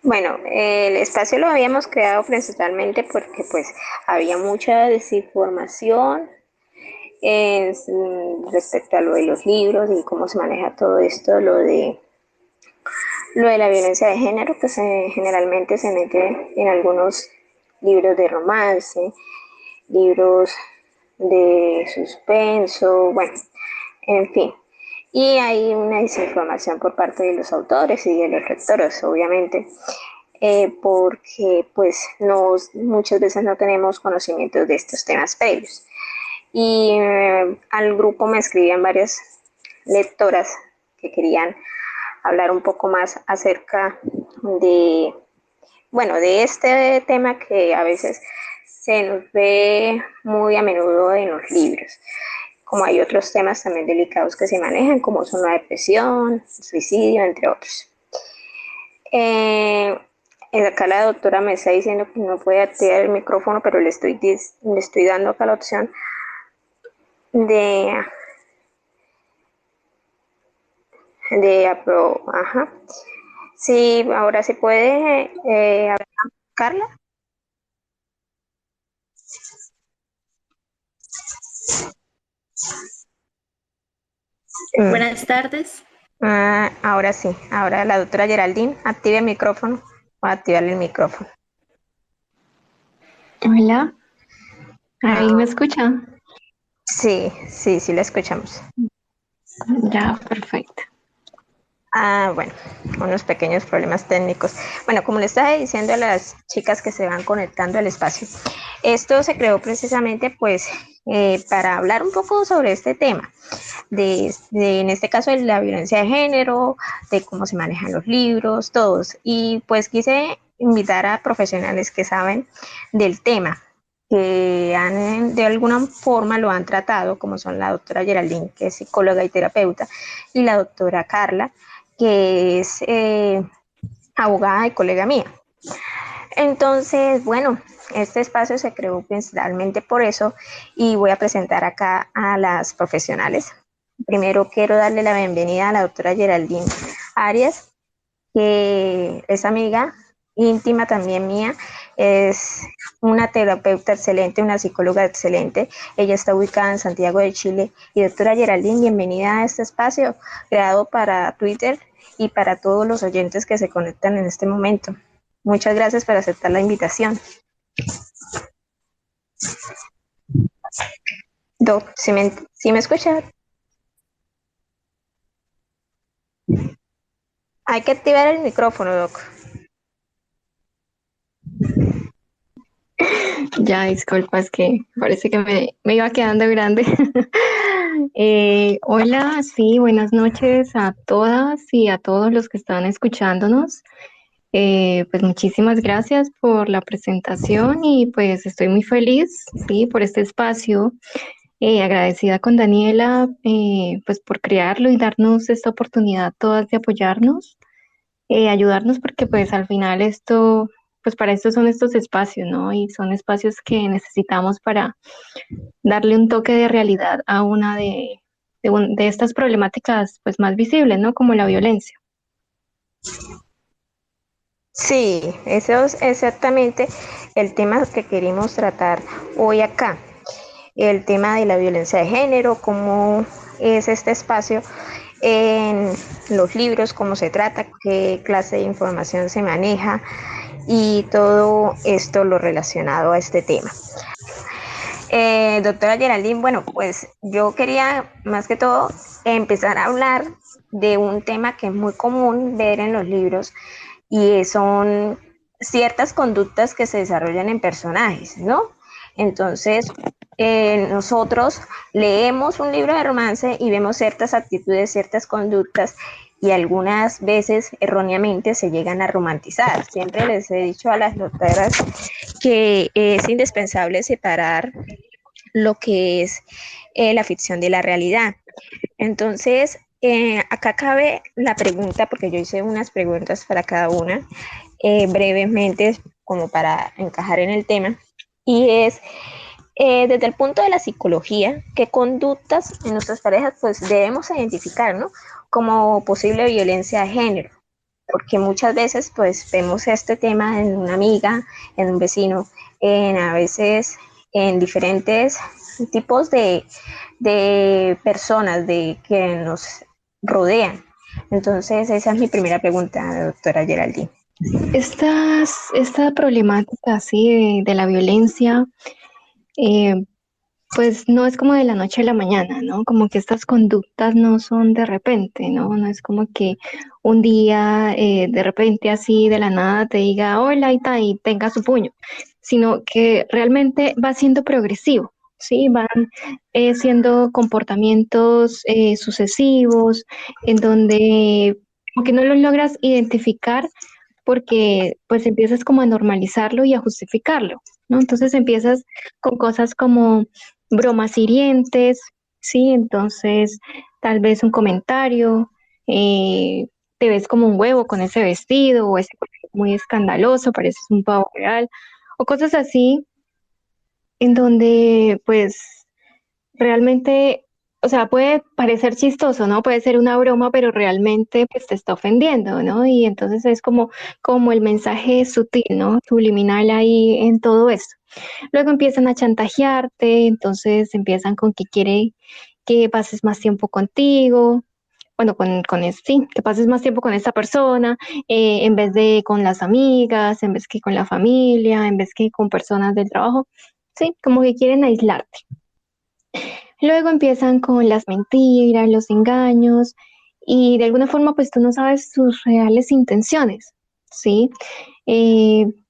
Bueno, el espacio lo habíamos creado principalmente porque pues había mucha desinformación respecto a lo de los libros y cómo se maneja todo esto, lo de la violencia de género, que generalmente se mete en algunos libros de romance, libros de suspenso, bueno, en fin. Y hay una desinformación por parte de los autores y de los lectores, obviamente, porque pues muchas veces no tenemos conocimientos de estos temas previos. Y al grupo me escribían varias lectoras que querían hablar un poco más acerca de, bueno, de este tema que a veces se nos ve muy a menudo en los libros. Como hay otros temas también delicados que se manejan, como son la depresión, el suicidio, entre otros. Eh, Acá la doctora me está diciendo que no puede activar el micrófono, pero le estoy dando acá la opción de, ajá. Sí, ahora se puede hablar, Carla. Mm. Buenas tardes. Ahora sí, ahora la doctora Geraldine, active el micrófono. Voy a activarle el micrófono. Hola, ¿ahí me Ah, escucha? sí, sí, sí, la escuchamos. Ya, perfecto. Bueno, unos pequeños problemas técnicos. Bueno, como le estaba diciendo a las chicas que se van conectando al espacio, esto se creó precisamente pues para hablar un poco sobre este tema, en este caso de la violencia de género, de cómo se manejan los libros, todos. Y pues quise invitar a profesionales que saben del tema, que de alguna forma lo han tratado, como son la doctora Geraldine, que es psicóloga y terapeuta, y la doctora Carla, que es abogada y colega mía. Entonces, bueno, este espacio se creó principalmente por eso y voy a presentar acá a las profesionales. Primero quiero darle la bienvenida a la doctora Geraldine Arias, que es amiga íntima también mía, es una terapeuta excelente, una psicóloga excelente. Ella está ubicada en Santiago de Chile. Y doctora Geraldine, bienvenida a este espacio creado para Twitter y para todos los oyentes que se conectan en este momento. Muchas gracias por aceptar la invitación. Doc, si me escucha, hay que activar el micrófono, Doc. Ya, disculpa, es que parece que me iba quedando grande. Hola, sí, buenas noches a todas y a todos los que están escuchándonos. Pues muchísimas gracias por la presentación y pues estoy muy feliz, sí, por este espacio. Agradecida con Daniela, pues por crearlo y darnos esta oportunidad todas de apoyarnos. Ayudarnos porque pues al final esto, pues para esto son estos espacios, ¿no? Y son espacios que necesitamos para darle un toque de realidad a una de estas problemáticas pues más visibles, ¿no? Como la violencia. Sí, eso es exactamente el tema que queremos tratar hoy acá. El tema de la violencia de género, cómo es este espacio en los libros, cómo se trata, qué clase de información se maneja y todo esto lo relacionado a este tema. Doctora Geraldine, bueno, pues yo quería más que todo empezar a hablar de un tema que es muy común ver en los libros y son ciertas conductas que se desarrollan en personajes, ¿no? Entonces, nosotros leemos un libro de romance y vemos ciertas actitudes, ciertas conductas y algunas veces erróneamente se llegan a romantizar. Siempre les he dicho a las doctoras que es indispensable separar lo que es la ficción de la realidad. Entonces, acá cabe la pregunta, porque yo hice unas preguntas para cada una, brevemente, como para encajar en el tema, y es, desde el punto de la psicología, ¿qué conductas en nuestras parejas pues debemos identificar, ¿no? Como posible violencia de género? porque muchas veces pues vemos este tema en una amiga, en un vecino, en a veces en diferentes tipos de personas de que nos rodean. Entonces, esa es mi primera pregunta, doctora Geraldine. Esta problemática así de la violencia, eh, pues no es como de la noche a la mañana, ¿no? Como que estas conductas no son de repente, ¿no? No es como que un día de repente así de la nada te diga hola y tenga su puño, sino que realmente va siendo progresivo, ¿sí? Van siendo comportamientos sucesivos en donde como que no los logras identificar porque pues empiezas como a normalizarlo y a justificarlo, ¿no? Entonces empiezas con cosas como bromas hirientes, ¿sí? Entonces tal vez un comentario, te ves como un huevo con ese vestido o ese color muy escandaloso, pareces un pavo real, o cosas así en donde pues realmente, o sea, puede parecer chistoso, ¿no? Puede ser una broma, pero realmente pues te está ofendiendo, ¿no? Y entonces es como el mensaje sutil, ¿no? Subliminal ahí en todo esto. Luego empiezan a chantajearte, entonces empiezan con que quiere que pases más tiempo contigo, bueno, sí, que pases más tiempo con esta persona, en vez de con las amigas, en vez que con la familia, en vez que con personas del trabajo, sí, como que quieren aislarte. Luego empiezan con las mentiras, los engaños y de alguna forma pues tú no sabes sus reales intenciones, ¿sí?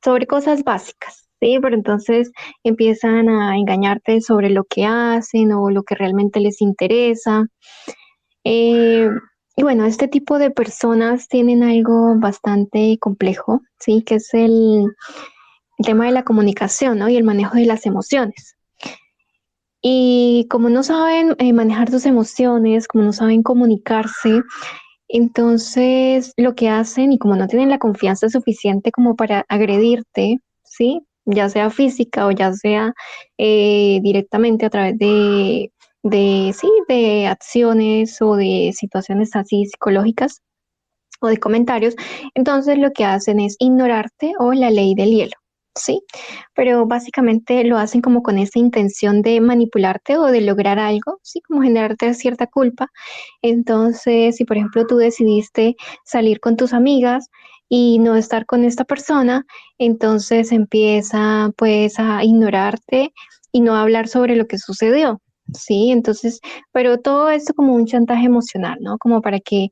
Sobre cosas básicas, ¿sí? Pero entonces empiezan a engañarte sobre lo que hacen o lo que realmente les interesa. Eh, y bueno, este tipo de personas tienen algo bastante complejo, ¿sí? Que es el tema de la comunicación, ¿no? Y el manejo de las emociones. Y como no saben manejar sus emociones, como no saben comunicarse, entonces lo que hacen y como no tienen la confianza suficiente como para agredirte, ¿sí? Ya sea física o ya sea directamente a través sí, de acciones o de situaciones así psicológicas o de comentarios, entonces lo que hacen es ignorarte o la ley del hielo, ¿sí? Pero básicamente lo hacen como con esa intención de manipularte o de lograr algo, ¿sí? Como generarte cierta culpa. Entonces, si por ejemplo tú decidiste salir con tus amigas y no estar con esta persona, entonces empieza pues a ignorarte y no hablar sobre lo que sucedió. Sí, entonces, pero todo esto como un chantaje emocional, ¿no? Como para que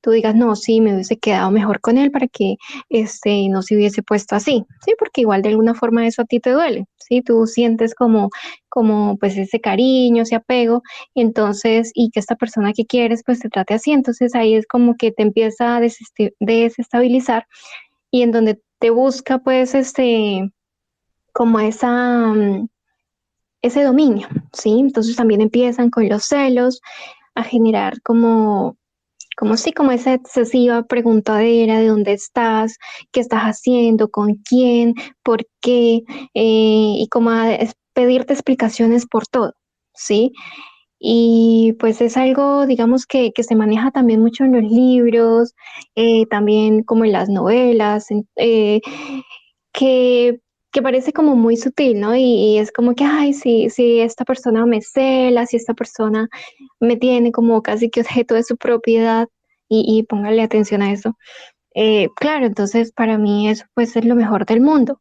tú digas, no, sí, me hubiese quedado mejor con él para que no se hubiese puesto así, sí, porque igual de alguna forma eso a ti te duele, sí, tú sientes como pues ese cariño, ese apego, y entonces, y que esta persona que quieres pues te trate así, entonces ahí es como que te empieza a desestabilizar y en donde te busca pues como ese dominio, sí, entonces también empiezan con los celos a generar como sí, como esa excesiva preguntadera de dónde estás, qué estás haciendo, con quién, por qué, y como pedirte explicaciones por todo, ¿sí? Y pues es algo, digamos, que se maneja también mucho en los libros, también como en las novelas, que, que parece como muy sutil, ¿no? Y es como que, ay, si esta persona me cela, si esta persona me tiene como casi que objeto de su propiedad, y póngale atención a eso. Claro, entonces para mí eso puede ser lo mejor del mundo,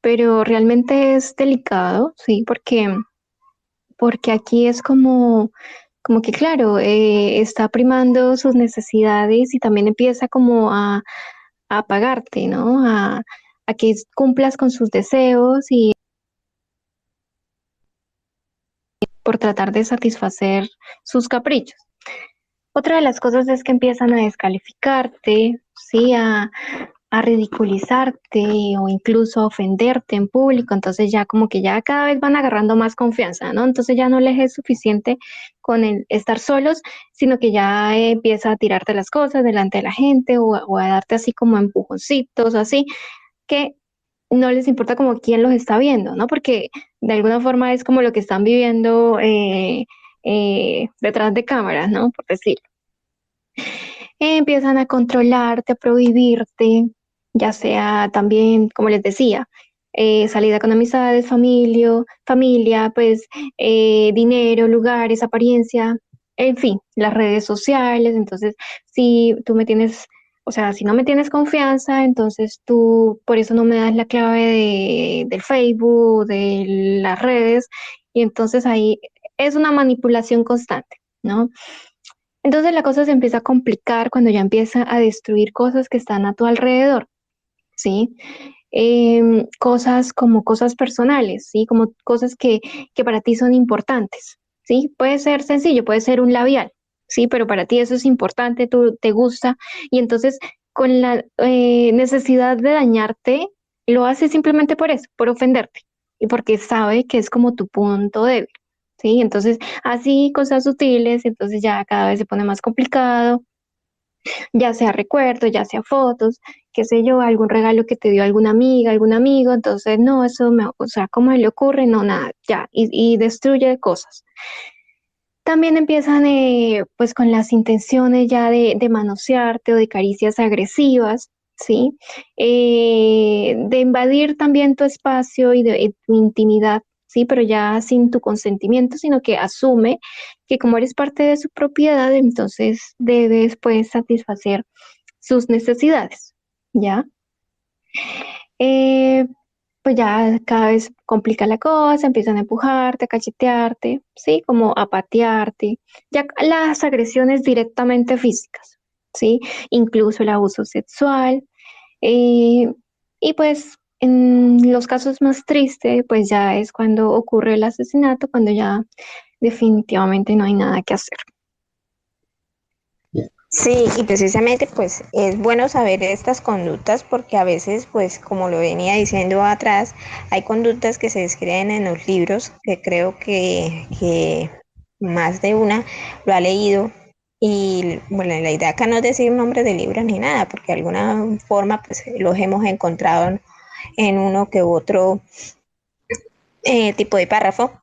pero realmente es delicado, sí, porque aquí es como que, claro, está primando sus necesidades y también empieza como a apagarte, ¿no? A que cumplas con sus deseos y por tratar de satisfacer sus caprichos. Otra de las cosas es que empiezan a descalificarte, ¿sí? A ridiculizarte o incluso a ofenderte en público, entonces ya como que ya cada vez van agarrando más confianza, ¿no? Entonces ya no les es suficiente con el estar solos, sino que ya empieza a tirarte las cosas delante de la gente o a darte así como empujoncitos, así, que no les importa como quién los está viendo, ¿no? Porque de alguna forma es como lo que están viviendo detrás de cámaras, ¿no? Por decir. empiezan a controlarte, a prohibirte, ya sea también, como les decía, salida con amistades, familia, pues dinero, lugares, apariencia, en fin, las redes sociales. Entonces, si tú me tienes, o sea, si no me tienes confianza, entonces tú por eso no me das la clave del Facebook, de las redes, y entonces ahí es una manipulación constante, ¿no? Entonces la cosa se empieza a complicar cuando ya empieza a destruir cosas que están a tu alrededor, ¿sí? Cosas como cosas personales, ¿sí? Como cosas que para ti son importantes, ¿sí? Puede ser sencillo, puede ser un labial, ¿sí? Pero para ti eso es importante, tú te gusta, y entonces con la necesidad de dañarte, lo hace simplemente por eso, por ofenderte, y porque sabe que es como tu punto débil, ¿sí? Entonces, así cosas sutiles, entonces ya cada vez se pone más complicado, ya sea recuerdos, ya sea fotos, qué sé yo, algún regalo que te dio alguna amiga, algún amigo, entonces no, eso me, o sea, ¿cómo le ocurre? No, nada, ya, y destruye cosas. También empiezan pues con las intenciones ya de manosearte o de caricias agresivas, ¿sí? De invadir también tu espacio y tu intimidad, ¿sí? Pero ya sin tu consentimiento, sino que asume que como eres parte de su propiedad, entonces debes pues satisfacer sus necesidades, ¿ya? Eh, pues ya cada vez complica la cosa, empiezan a empujarte, a cachetearte, ¿sí? Como a patearte, ya las agresiones directamente físicas, ¿sí? Incluso el abuso sexual. eh, y pues en los casos más tristes, pues ya es cuando ocurre el asesinato, cuando ya definitivamente no hay nada que hacer. Sí, y precisamente pues es bueno saber estas conductas porque a veces pues como lo venía diciendo atrás, hay conductas que se describen en los libros que creo que más de una lo ha leído y bueno, la idea acá no es decir nombres de libros ni nada porque de alguna forma pues los hemos encontrado en uno que otro tipo de párrafo.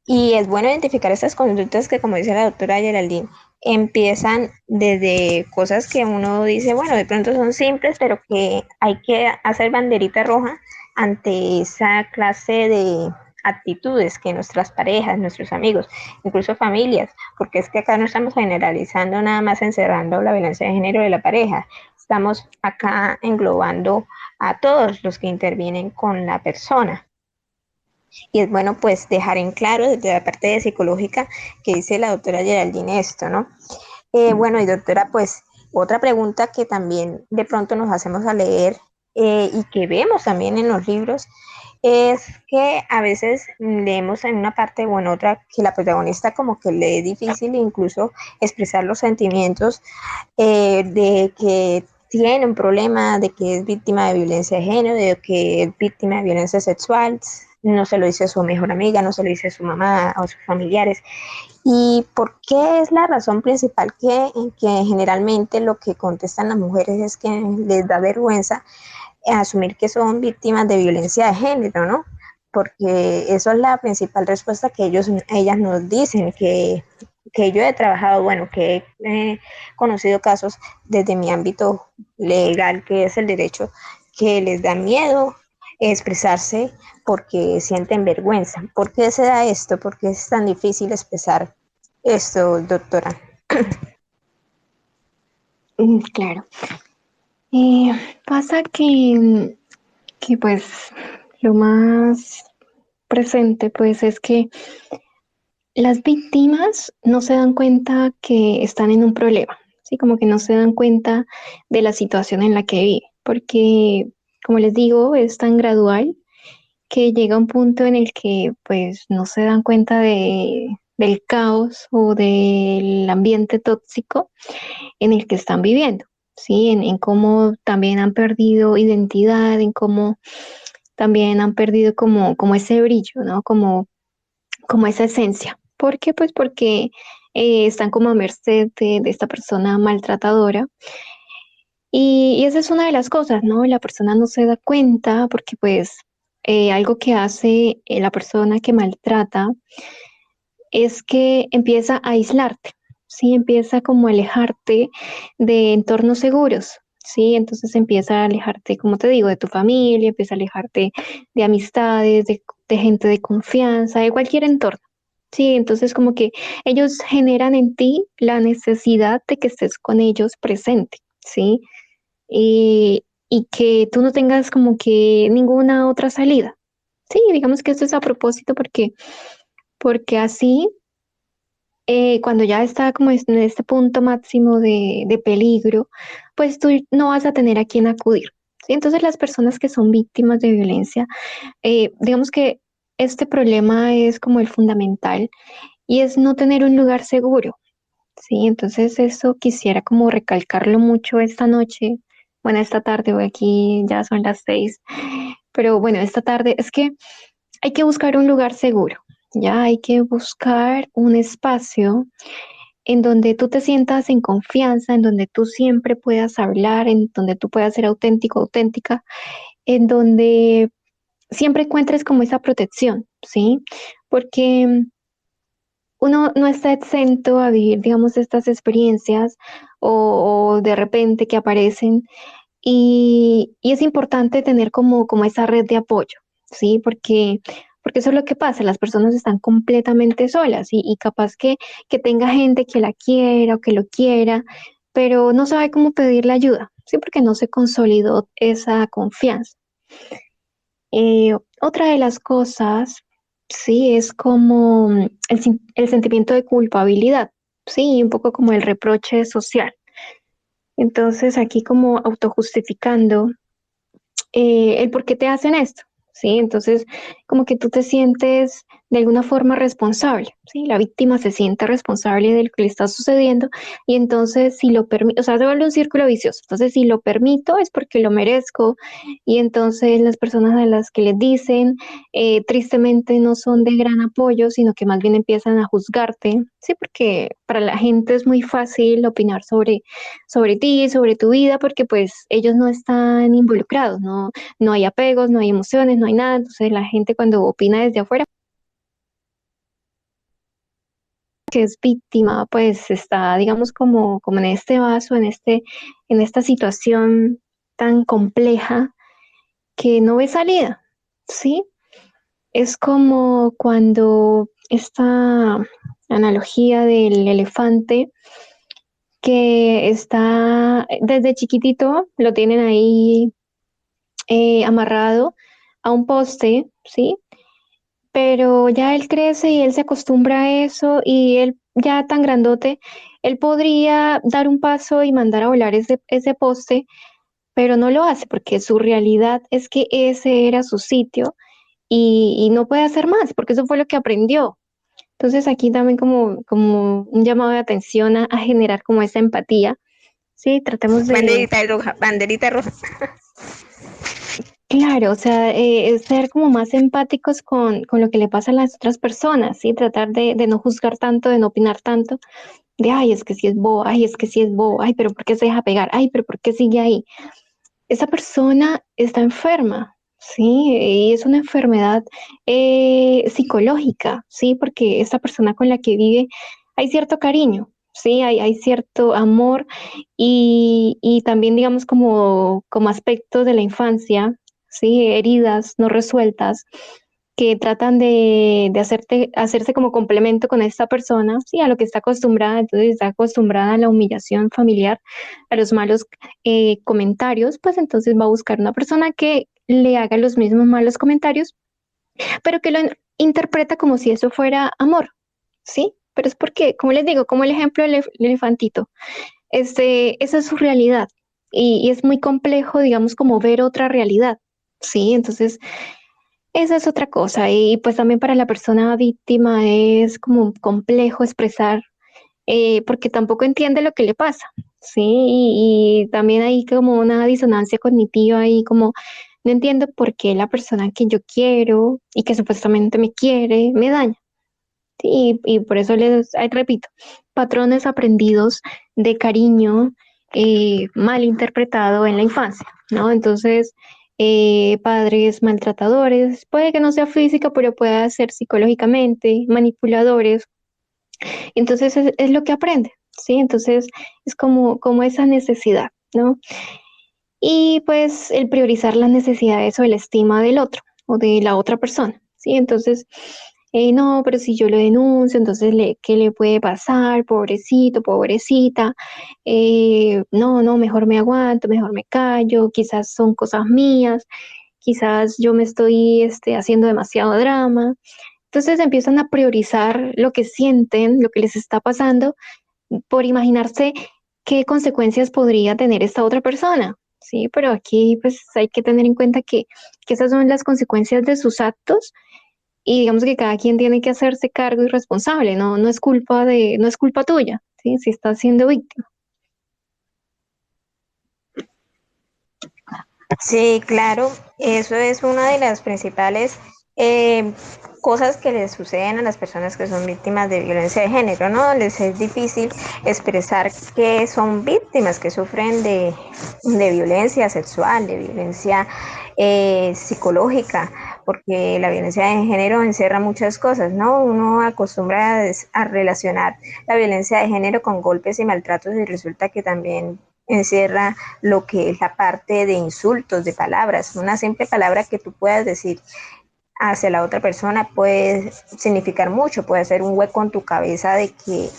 Y es bueno identificar estas conductas que, como dice la doctora Geraldine, empiezan desde cosas que uno dice, bueno, de pronto son simples, pero que hay que hacer banderita roja ante esa clase de actitudes que nuestras parejas, nuestros amigos, incluso familias, porque es que acá no estamos generalizando nada más encerrando la violencia de género de la pareja, estamos acá englobando a todos los que intervienen con la persona. Y es bueno pues dejar en claro desde la parte de psicológica que dice la doctora Geraldine esto, ¿no? Bueno, y doctora, pues otra pregunta que también de pronto nos hacemos a leer y que vemos también en los libros es que a veces leemos en una parte o en otra que la protagonista como que le es difícil incluso expresar los sentimientos de que tiene un problema, de que es víctima de violencia de género, de que es víctima de violencia sexual, no se lo dice a su mejor amiga, no se lo dice a su mamá o a sus familiares. ¿Y por qué es la razón principal que generalmente lo que contestan las mujeres es que les da vergüenza asumir que son víctimas de violencia de género, ¿no? Porque eso es la principal respuesta que ellas nos dicen, que yo he trabajado, bueno, que he conocido casos desde mi ámbito legal, que es el derecho, que les da miedo expresarse porque sienten vergüenza. ¿Por qué se da esto? ¿Por qué es tan difícil expresar esto, doctora? Claro. Eh, pasa que pues lo más presente pues es que las víctimas no se dan cuenta que están en un problema, ¿sí? Como que no se dan cuenta de la situación en la que viven, porque, como les digo, es tan gradual que llega un punto en el que pues no se dan cuenta del caos o del ambiente tóxico en el que están viviendo, ¿sí? En cómo también han perdido identidad, en cómo también han perdido como ese brillo, ¿no? Como esa esencia. ¿Por qué? Pues porque están como a merced de esta persona maltratadora. Y esa es una de las cosas, ¿no? La persona no se da cuenta porque pues algo que hace la persona que maltrata es que empieza a aislarte, ¿sí? Empieza como a alejarte de entornos seguros, ¿sí? Entonces empieza a alejarte, como te digo, de tu familia, empieza a alejarte de amistades, de gente de confianza, de cualquier entorno. Sí, entonces como que ellos generan en ti la necesidad de que estés con ellos presente, ¿sí? Y que tú no tengas como que ninguna otra salida. Sí, digamos que esto es a propósito porque así cuando ya está como en este punto máximo de peligro, pues tú no vas a tener a quién acudir. ¿Sí? Entonces las personas que son víctimas de violencia, digamos que este problema es como el fundamental y es no tener un lugar seguro. Sí, entonces eso quisiera como recalcarlo mucho esta noche, bueno, esta tarde, hoy aquí ya son las 6, pero bueno, esta tarde es que hay que buscar un lugar seguro, ya hay que buscar un espacio en donde tú te sientas en confianza, en donde tú siempre puedas hablar, en donde tú puedas ser auténtico, auténtica, en donde siempre encuentres como esa protección, ¿sí? Porque uno no está exento a vivir, digamos, estas experiencias o de repente que aparecen y es importante tener como esa red de apoyo, ¿sí? Porque eso es lo que pasa, las personas están completamente solas y capaz que tenga gente que la quiera o que lo quiera, pero no sabe cómo pedirle ayuda, ¿sí? Porque no se consolidó esa confianza. Otra de las cosas, sí, es como el sentimiento de culpabilidad, sí, un poco como el reproche social. Entonces, aquí como autojustificando el por qué te hacen esto, ¿sí? Entonces, como que tú te sientes de alguna forma responsable, ¿sí? La víctima se siente responsable de lo que le está sucediendo y entonces si lo permito, o sea, se vuelve un círculo vicioso. Entonces, si lo permito es porque lo merezco y entonces las personas a las que les dicen tristemente no son de gran apoyo, sino que más bien empiezan a juzgarte, ¿sí? Porque para la gente es muy fácil opinar sobre ti, sobre tu vida, porque pues ellos no están involucrados, no hay apegos, no hay emociones, no hay nada. Entonces la gente cuando opina desde afuera, que es víctima, pues está, digamos, como en este vaso, en esta situación tan compleja que no ve salida, ¿sí? Es como cuando esta analogía del elefante que está desde chiquitito, lo tienen ahí amarrado a un poste, ¿sí? Pero ya él crece y él se acostumbra a eso y él ya tan grandote, él podría dar un paso y mandar a volar ese poste, pero no lo hace porque su realidad es que ese era su sitio y no puede hacer más porque eso fue lo que aprendió. Entonces aquí también como un llamado de atención a generar como esa empatía, ¿sí? Tratemos de. Banderita roja, banderita roja. Claro, o sea, es ser como más empáticos con lo que le pasa a las otras personas, ¿sí? Tratar de no juzgar tanto, de no opinar tanto, de, ay, es que sí es bobo, ay, es que sí es bobo, ay, pero ¿por qué se deja pegar? Ay, pero ¿por qué sigue ahí? Esa persona está enferma, ¿sí? Y es una enfermedad psicológica, ¿sí? Porque esa persona con la que vive hay cierto cariño, ¿sí? Hay cierto amor y también, digamos, como aspectos de la infancia, ¿sí? Heridas no resueltas que tratan de hacerse como complemento con esta persona, sí, a lo que está acostumbrada, entonces está acostumbrada a la humillación familiar, a los malos comentarios, pues entonces va a buscar una persona que le haga los mismos malos comentarios, pero que lo interpreta como si eso fuera amor, ¿sí? Pero es porque, como les digo, como el ejemplo del elefantito, esa es su realidad y es muy complejo, digamos, como ver otra realidad, ¿sí? Entonces, esa es otra cosa y pues también para la persona víctima es como complejo expresar porque tampoco entiende lo que le pasa, ¿sí? Y también hay como una disonancia cognitiva y como no entiendo por qué la persona que yo quiero y que supuestamente me quiere me daña. Sí, y por eso les repito, patrones aprendidos de cariño mal interpretado en la infancia, ¿no? Entonces, padres maltratadores, puede que no sea física, pero puede ser psicológicamente, manipuladores. Entonces, es lo que aprende. ¿sí? Entonces es como esa necesidad, ¿no? Y pues el priorizar las necesidades o el estima del otro o de la otra persona, ¿sí? Entonces, no, pero si yo lo denuncio, entonces, ¿qué le puede pasar? Pobrecito, pobrecita. No, no, mejor me aguanto, mejor me callo, quizás son cosas mías, quizás yo me estoy haciendo demasiado drama. Entonces empiezan a priorizar lo que sienten, lo que les está pasando, por imaginarse qué consecuencias podría tener esta otra persona. Sí, pero aquí pues hay que tener en cuenta que esas son las consecuencias de sus actos y digamos que cada quien tiene que hacerse cargo y responsable, no, no es culpa tuya, ¿sí? Si estás siendo víctima. Sí, claro, eso es una de las principales eh, cosas que les suceden a las personas que son víctimas de violencia de género, ¿no? Les es difícil expresar que son víctimas, que sufren de violencia sexual, de violencia psicológica, porque la violencia de género encierra muchas cosas, ¿no? Uno acostumbra a relacionar la violencia de género con golpes y maltratos y resulta que también encierra lo que es la parte de insultos, de palabras. Una simple palabra que tú puedas decir hacia la otra persona puede significar mucho, puede ser un hueco en tu cabeza de que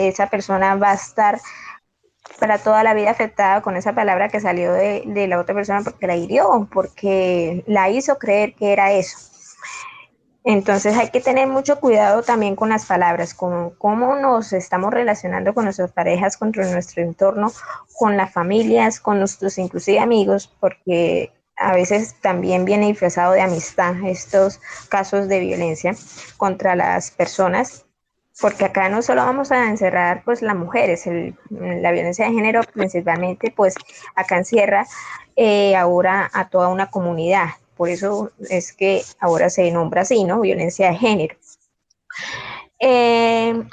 esa persona va a estar para toda la vida afectada con esa palabra que salió de la otra persona porque la hirió, porque la hizo creer que era eso. Entonces hay que tener mucho cuidado también con las palabras, con cómo nos estamos relacionando con nuestras parejas, con nuestro entorno, con las familias, con nuestros inclusive amigos, porque a veces también viene disfrazado de amistad estos casos de violencia contra las personas, porque acá no solo vamos a encerrar pues las mujeres, la violencia de género principalmente pues acá encierra ahora a toda una comunidad. Por eso es que ahora se nombra así, ¿no? Violencia de género. Eh,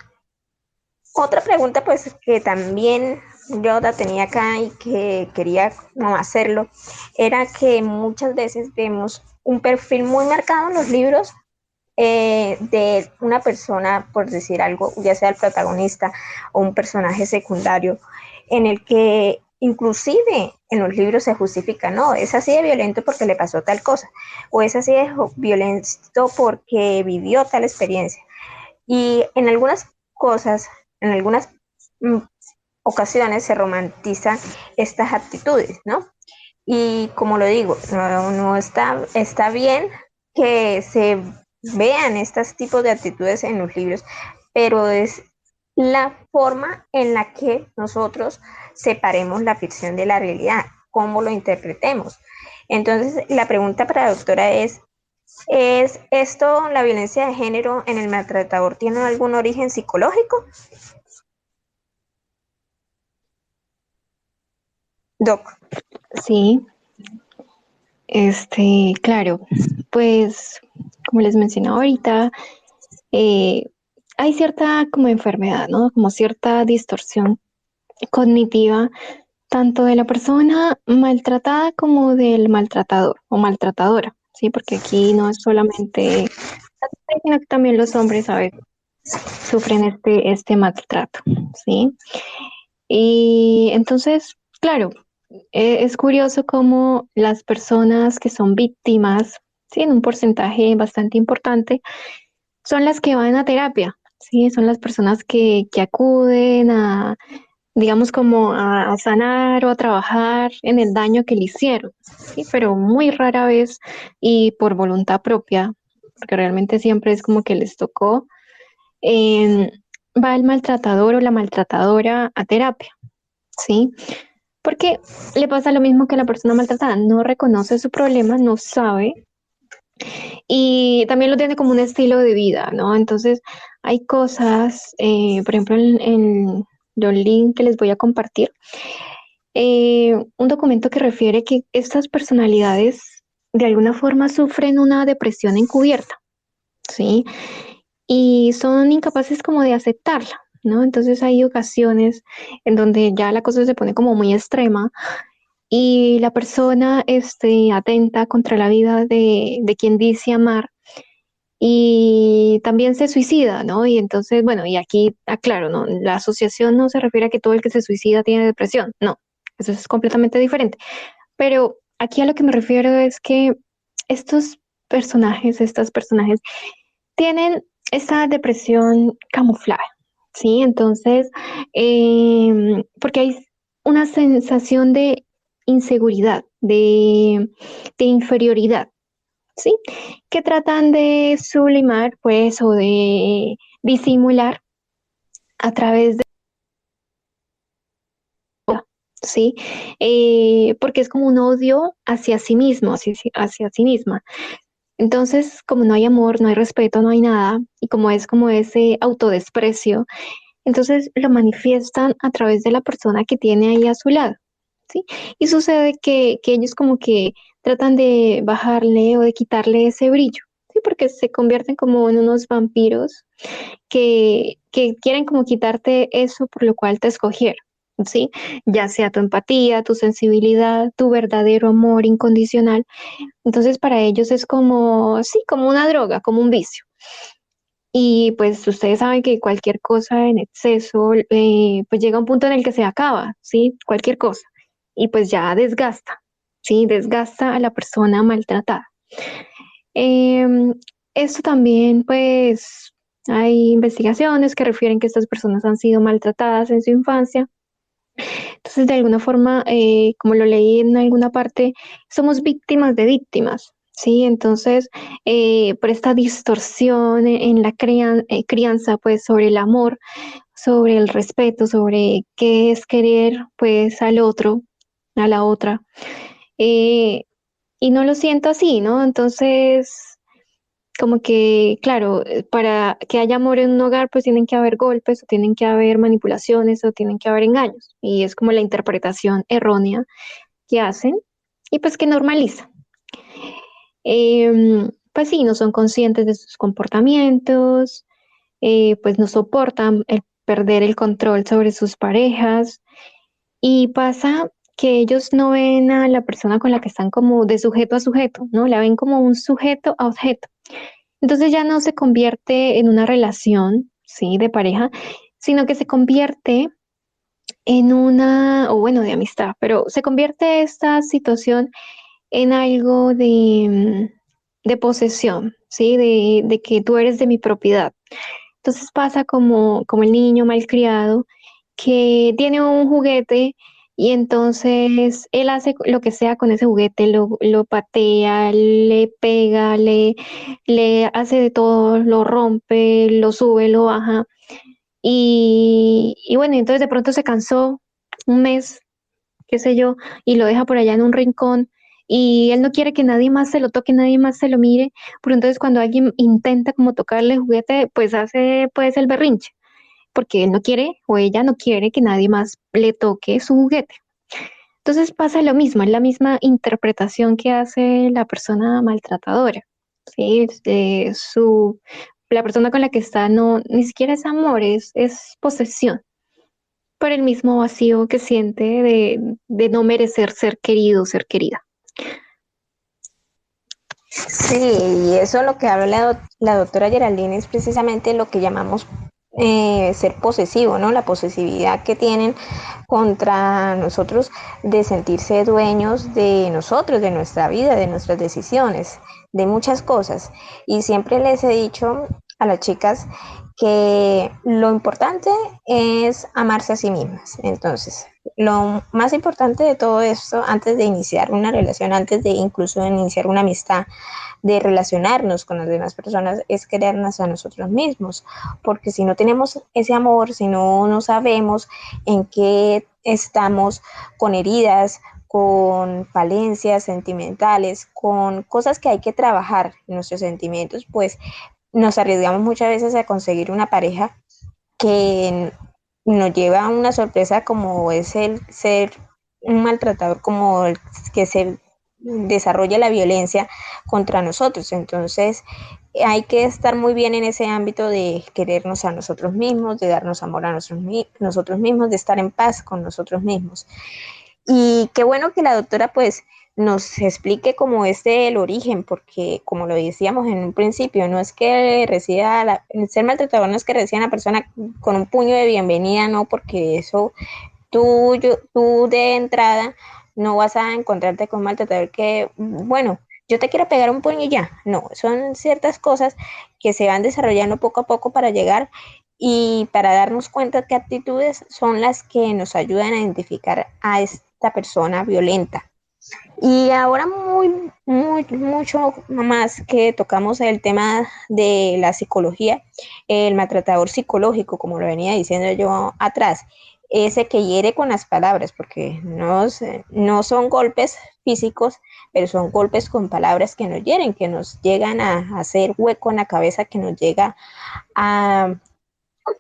Otra pregunta, pues, que también yo la tenía acá y que quería no hacerlo, era que muchas veces vemos un perfil muy marcado en los libros de una persona, por decir algo, ya sea el protagonista o un personaje secundario, en el que inclusive en los libros se justifica, no, es así de violento porque le pasó tal cosa, o es así de violento porque vivió tal experiencia. Y en algunas cosas, en algunas mm, ocasiones se romantizan estas actitudes, ¿no? Y como lo digo, no está bien que se vean estos tipos de actitudes en los libros, pero es la forma en la que nosotros separemos la ficción de la realidad, cómo lo interpretemos. Entonces, la pregunta para la doctora ¿es esto, la violencia de género en el maltratador, tiene algún origen psicológico? Doc. Sí, claro, pues como les mencionaba ahorita, eh, hay cierta como enfermedad, ¿no? Como cierta distorsión cognitiva, tanto de la persona maltratada como del maltratador o maltratadora, ¿sí? Porque aquí no es solamente, sino que también los hombres a veces sufren este maltrato, ¿sí? Y entonces, claro, es curioso cómo las personas que son víctimas, sí, en un porcentaje bastante importante, son las que van a terapia, sí, son las personas que acuden a, digamos, como a sanar o a trabajar en el daño que le hicieron, sí, pero muy rara vez y por voluntad propia, porque realmente siempre es como que les tocó, eh, va el maltratador o la maltratadora a terapia, ¿sí? Porque le pasa lo mismo que a la persona maltratada, no reconoce su problema, no sabe y también lo tiene como un estilo de vida, ¿no? Entonces hay cosas, por ejemplo, en los links que les voy a compartir, un documento que refiere que estas personalidades de alguna forma sufren una depresión encubierta, ¿sí? Y son incapaces como de aceptarla, ¿no? Entonces hay ocasiones en donde ya la cosa se pone como muy extrema y la persona atenta contra la vida de quien dice amar y también se suicida, ¿no? Y entonces, bueno, y aquí aclaro, ¿no? La asociación no se refiere a que todo el que se suicida tiene depresión, no, eso es completamente diferente. Pero aquí a lo que me refiero es que estos estos personajes, tienen esa depresión camuflada, ¿sí? Entonces, porque hay una sensación de inseguridad, de inferioridad, ¿sí? Que tratan de sublimar, pues, o de disimular a través de, ¿sí? Porque es como un odio hacia sí mismo, hacia sí misma. Entonces, como no hay amor, no hay respeto, no hay nada, y como es como ese autodesprecio, entonces lo manifiestan a través de la persona que tiene ahí a su lado, ¿sí? Y sucede que ellos como que tratan de bajarle o de quitarle ese brillo, ¿sí? Porque se convierten como en unos vampiros que quieren como quitarte eso por lo cual te escogieron, ¿sí? Ya sea tu empatía, tu sensibilidad, tu verdadero amor incondicional. Entonces para ellos es como, sí, como una droga, como un vicio. Y pues ustedes saben que cualquier cosa en exceso, pues llega a un punto en el que se acaba, ¿sí? Cualquier cosa. Y pues ya desgasta, ¿sí? Desgasta a la persona maltratada. Em, Esto también, pues, hay investigaciones que refieren que estas personas han sido maltratadas en su infancia. Entonces, de alguna forma, como lo leí en alguna parte, somos víctimas de víctimas, ¿sí? Entonces, por esta distorsión en la crianza, pues, sobre el amor, sobre el respeto, sobre qué es querer, pues, al otro, a la otra, eh, y no lo siento así, ¿no? Entonces, como que, claro, para que haya amor en un hogar, pues tienen que haber golpes, o tienen que haber manipulaciones, o tienen que haber engaños. Y es como la interpretación errónea que hacen y pues que normalizan. Pues sí, no son conscientes de sus comportamientos, pues no soportan el perder el control sobre sus parejas y pasa que ellos no ven a la persona con la que están como de sujeto a sujeto, ¿no? La ven como un sujeto a objeto. Entonces ya no se convierte en una relación, ¿sí? De pareja, sino que se convierte en una, o bueno, de amistad, pero se convierte esta situación en algo de posesión, ¿sí? De que tú eres de mi propiedad. Entonces pasa como el niño malcriado que tiene un juguete y entonces él hace lo que sea con ese juguete, lo patea, le pega, le hace de todo, lo rompe, lo sube, lo baja. Y bueno, entonces de pronto se cansó un mes, qué sé yo, y lo deja por allá en un rincón. Y él no quiere que nadie más se lo toque, nadie más se lo mire, pero entonces cuando alguien intenta como tocarle el juguete, pues hace pues el berrinche porque él no quiere o ella no quiere que nadie más le toque su juguete. Entonces pasa lo mismo, es la misma interpretación que hace la persona maltratadora. ¿Sí? La persona con la que está no, ni siquiera es amor, es posesión por el mismo vacío que siente de no merecer ser querido, ser querida. Sí, y eso lo que habla la doctora Geraldine es precisamente lo que llamamos ser posesivo, ¿no? La posesividad que tienen contra nosotros de sentirse dueños de nosotros, de nuestra vida, de nuestras decisiones, de muchas cosas. Y siempre les he dicho a las chicas que lo importante es amarse a sí mismas. Entonces, lo más importante de todo esto, antes de iniciar una relación, antes de incluso de iniciar una amistad, de relacionarnos con las demás personas, es querernos a nosotros mismos, porque si no tenemos ese amor, si no sabemos en qué estamos, con heridas, con falencias sentimentales, con cosas que hay que trabajar en nuestros sentimientos, pues nos arriesgamos muchas veces a conseguir una pareja que nos lleva a una sorpresa como es el ser un maltratador, como el que se desarrolla la violencia contra nosotros. Entonces, hay que estar muy bien en ese ámbito de querernos a nosotros mismos, de darnos amor a nosotros mismos, de estar en paz con nosotros mismos. Y qué bueno que la doctora pues nos explique cómo es el origen, porque como lo decíamos en un principio, no es que reciba, el ser maltratador no es que reciba a una persona con un puño de bienvenida, no, porque eso tú de entrada no vas a encontrarte con un maltratador que, bueno, yo te quiero pegar un puño y ya. No, son ciertas cosas que se van desarrollando poco a poco para llegar y para darnos cuenta qué actitudes son las que nos ayudan a identificar a esta persona violenta. Y ahora mucho más que tocamos el tema de la psicología, el maltratador psicológico, como lo venía diciendo yo atrás, ese que hiere con las palabras, porque no son golpes físicos, pero son golpes con palabras que nos hieren, que nos llegan a hacer hueco en la cabeza, que nos llega a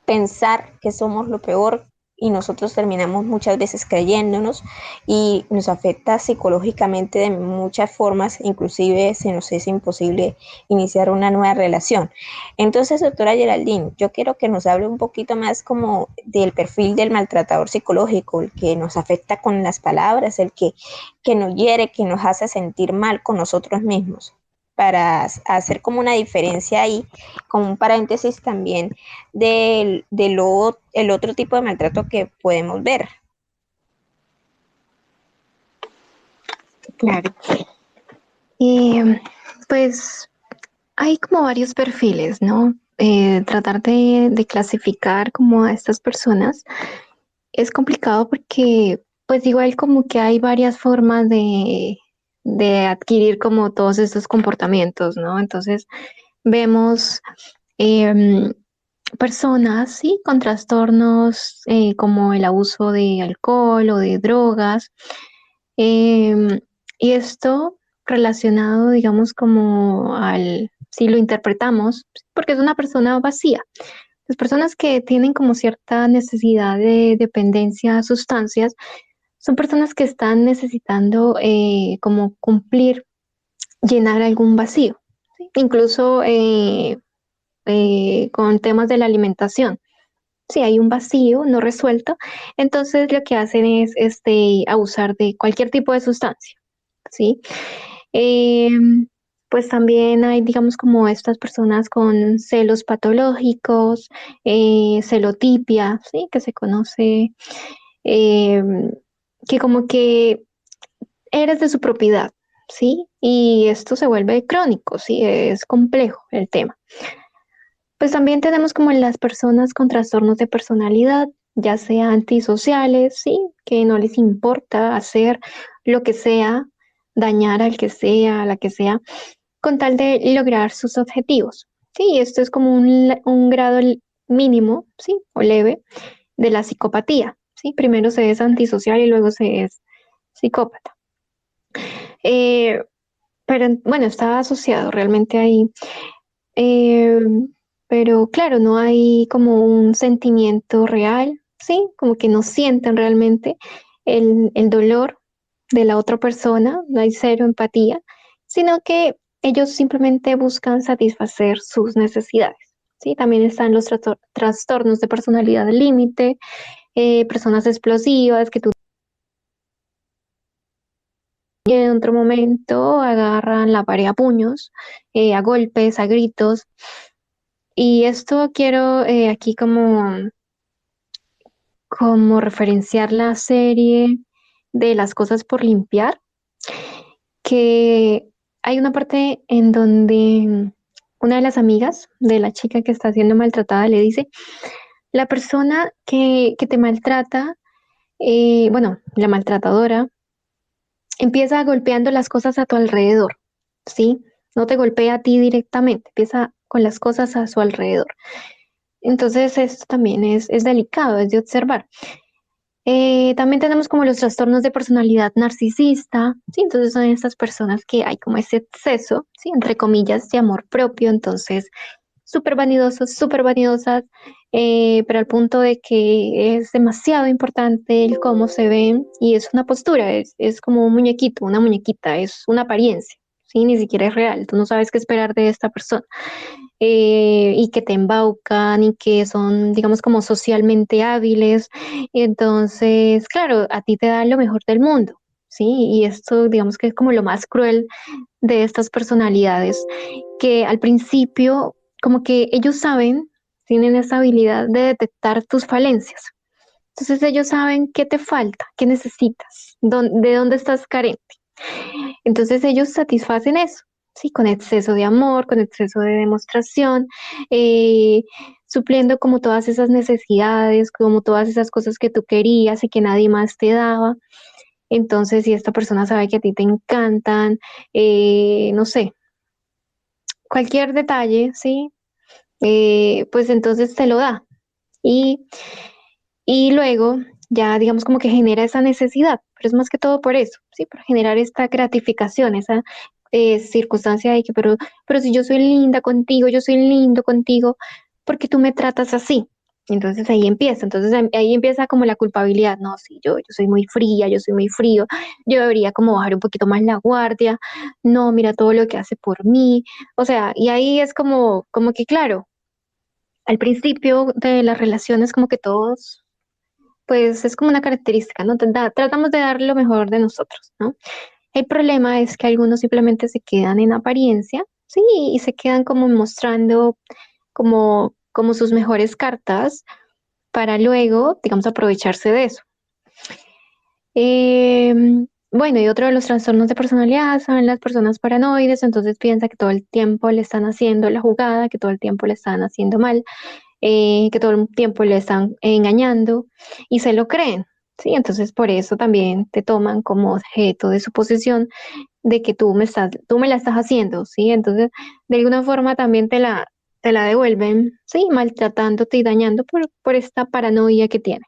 pensar que somos lo peor y nosotros terminamos muchas veces creyéndonos y nos afecta psicológicamente de muchas formas, inclusive se nos es imposible iniciar una nueva relación. Entonces, doctora Geraldine, yo quiero que nos hable un poquito más como del perfil del maltratador psicológico, el que nos afecta con las palabras, que nos hiere, que nos hace sentir mal con nosotros mismos, para hacer como una diferencia ahí, como un paréntesis también el otro tipo de maltrato que podemos ver. Claro. Y pues hay como varios perfiles, ¿no? Tratar de clasificar como a estas personas es complicado porque pues igual como que hay varias formas de adquirir como todos estos comportamientos, ¿no? Entonces vemos em, personas, sí, con trastornos como el abuso de alcohol o de drogas, em, y esto relacionado, digamos, como si lo interpretamos, porque es una persona vacía. Las personas que tienen como cierta necesidad de dependencia a sustancias son personas que están necesitando como cumplir, llenar algún vacío, ¿sí? Incluso con temas de la alimentación. Si hay un vacío no resuelto, entonces lo que hacen es abusar de cualquier tipo de sustancia, ¿sí? Eh, pues también hay, digamos, como estas personas con celos patológicos, celotipia, ¿sí? Que se conoce, eh, que como que eres de su propiedad, ¿sí? Y esto se vuelve crónico, ¿sí? Es complejo el tema. Pues también tenemos como las personas con trastornos de personalidad, ya sea antisociales, ¿sí? Que no les importa hacer lo que sea, dañar al que sea, a la que sea, con tal de lograr sus objetivos. Sí, esto es como un grado mínimo, ¿sí? O leve de la psicopatía, ¿sí? Primero se es antisocial y luego se es psicópata. Eh, pero bueno, está asociado realmente ahí. Eh, pero claro, no hay como un sentimiento real, ¿sí? Como que no sienten realmente el dolor de la otra persona, no hay cero empatía, sino que ellos simplemente buscan satisfacer sus necesidades, ¿sí? También están los trastornos de personalidad límite, personas explosivas que tú en otro momento agarran la pared a puños, a golpes, a gritos. Y esto quiero aquí como referenciar la serie de Las cosas por limpiar, que hay una parte en donde una de las amigas de la chica que está siendo maltratada le dice, la persona que te maltrata, bueno, la maltratadora, empieza golpeando las cosas a tu alrededor, ¿sí? No te golpea a ti directamente, empieza con las cosas a su alrededor. Entonces, esto también es delicado, es de observar. También tenemos como los trastornos de personalidad narcisista, ¿sí? Entonces son estas personas que hay como ese exceso, ¿sí? Entre comillas, de amor propio, entonces súper vanidosos, súper vanidosas, pero al punto de que es demasiado importante el cómo se ven y es una postura, es como un muñequito, una muñequita, es una apariencia, ¿sí? Ni siquiera es real, tú no sabes qué esperar de esta persona. Y que te embaucan y que son, digamos, como socialmente hábiles. Entonces, claro, a ti te da lo mejor del mundo, ¿sí? Y esto, digamos que es como lo más cruel de estas personalidades, que al principio, como que ellos saben, tienen esa habilidad de detectar tus falencias. Entonces ellos saben qué te falta, qué necesitas, de dónde estás carente. Entonces ellos satisfacen eso, ¿sí? Con exceso de amor, con exceso de demostración, eh, supliendo como todas esas necesidades, como todas esas cosas que tú querías y que nadie más te daba. Entonces, si esta persona sabe que a ti te encantan, no sé, cualquier detalle, ¿sí? Pues entonces te lo da. Y, y luego ya digamos como que genera esa necesidad, pero es más que todo por eso, ¿sí? Por generar esta gratificación, esa circunstancia de que, pero si yo soy linda contigo, yo soy lindo contigo, porque tú me tratas así. Entonces ahí empieza, ahí empieza como la culpabilidad, no, sí, yo soy muy fría, yo soy muy frío, yo debería como bajar un poquito más la guardia, no, mira todo lo que hace por mí, o sea, y ahí es como que claro, al principio de las relaciones como que todos, pues es como una característica, ¿no? Tratamos de dar lo mejor de nosotros, ¿no? El problema es que algunos simplemente se quedan en apariencia, sí, y se quedan como mostrando como sus mejores cartas para luego, digamos, aprovecharse de eso. Eh, bueno, y otro de los trastornos de personalidad son las personas paranoides, entonces piensa que todo el tiempo le están haciendo la jugada, que todo el tiempo le están haciendo mal, que todo el tiempo le están engañando y se lo creen, ¿sí? Entonces por eso también te toman como objeto de su posesión de que tú me la estás haciendo, ¿sí? Entonces de alguna forma también te la devuelven, ¿sí? Maltratándote y dañando por esta paranoia que tiene.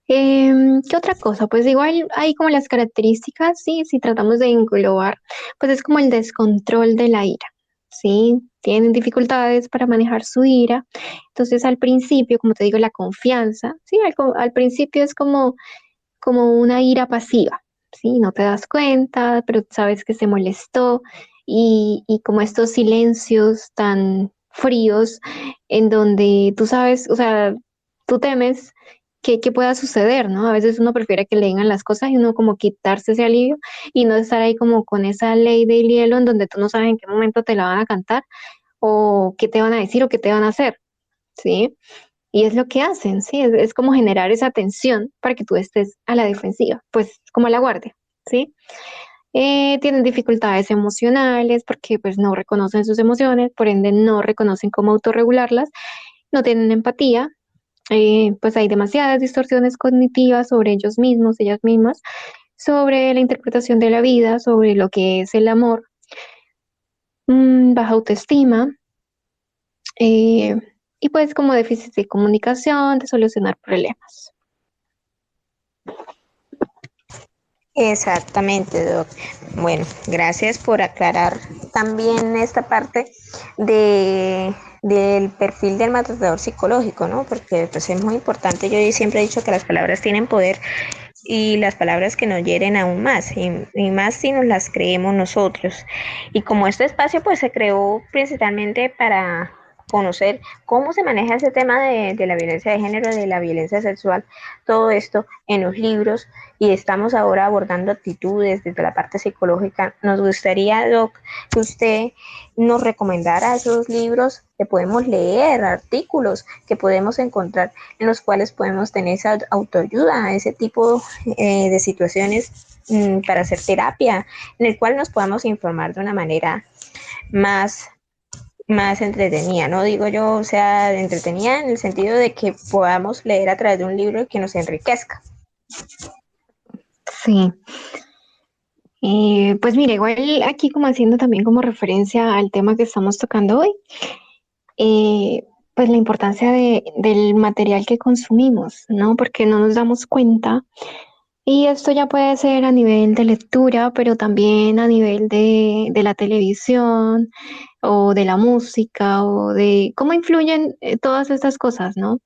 ¿Qué otra cosa? Pues igual hay como las características, sí, si tratamos de englobar, pues es como el descontrol de la ira, ¿sí? Tienen dificultades para manejar su ira. Entonces al principio, como te digo, la confianza, ¿sí? Al principio es como una ira pasiva, ¿sí? No te das cuenta, pero sabes que se molestó y como estos silencios tan fríos en donde tú sabes, o sea, tú temes que pueda suceder, ¿no? A veces uno prefiere que le digan las cosas y uno como quitarse ese alivio y no estar ahí como con esa ley del hielo en donde tú no sabes en qué momento te la van a cantar o qué te van a decir o qué te van a hacer, ¿sí? Y es lo que hacen, ¿sí? Es como generar esa tensión para que tú estés a la defensiva, pues como a la guardia, ¿sí? Tienen dificultades emocionales porque pues no reconocen sus emociones, por ende no reconocen cómo autorregularlas, no tienen empatía, pues hay demasiadas distorsiones cognitivas sobre ellos mismos, ellas mismas, sobre la interpretación de la vida, sobre lo que es el amor, baja autoestima, eh, y pues como déficit de comunicación, de solucionar problemas. Exactamente, Doc. Bueno, gracias por aclarar también esta parte del perfil del maltratador psicológico, ¿no? Porque pues es muy importante. Yo siempre he dicho que las palabras tienen poder y las palabras que nos hieren aún más, y más si nos las creemos nosotros. Y como este espacio pues se creó principalmente para conocer cómo se maneja ese tema de la violencia de género, de la violencia sexual, todo esto en los libros, y estamos ahora abordando actitudes desde la parte psicológica. Nos gustaría, Doc, que usted nos recomendara esos libros que podemos leer, artículos que podemos encontrar en los cuales podemos tener esa autoayuda, ese tipo de situaciones para hacer terapia, en el cual nos podamos informar de una manera más más entretenida, no digo yo, o sea, entretenida en el sentido de que podamos leer a través de un libro que nos enriquezca. Sí, pues mira, igual aquí como haciendo también como referencia al tema que estamos tocando hoy, pues la importancia del material que consumimos, ¿no? Porque no nos damos cuenta. Y esto ya puede ser a nivel de lectura, pero también a nivel de la televisión o de la música o de cómo influyen todas estas cosas, ¿no?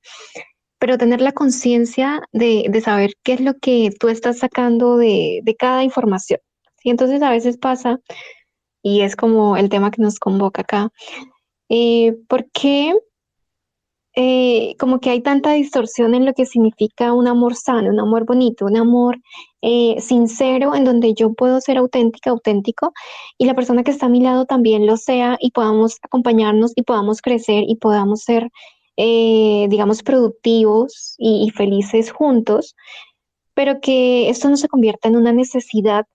Pero tener la conciencia de saber qué es lo que tú estás sacando de cada información. ¿Sí? Entonces a veces pasa, y es como el tema que nos convoca acá, ¿por qué como que hay tanta distorsión en lo que significa un amor sano, un amor bonito, un amor sincero, en donde yo puedo ser auténtica, auténtico, y la persona que está a mi lado también lo sea, y podamos acompañarnos y podamos crecer y podamos ser, digamos, productivos y felices juntos, pero que esto no se convierta en una necesidad,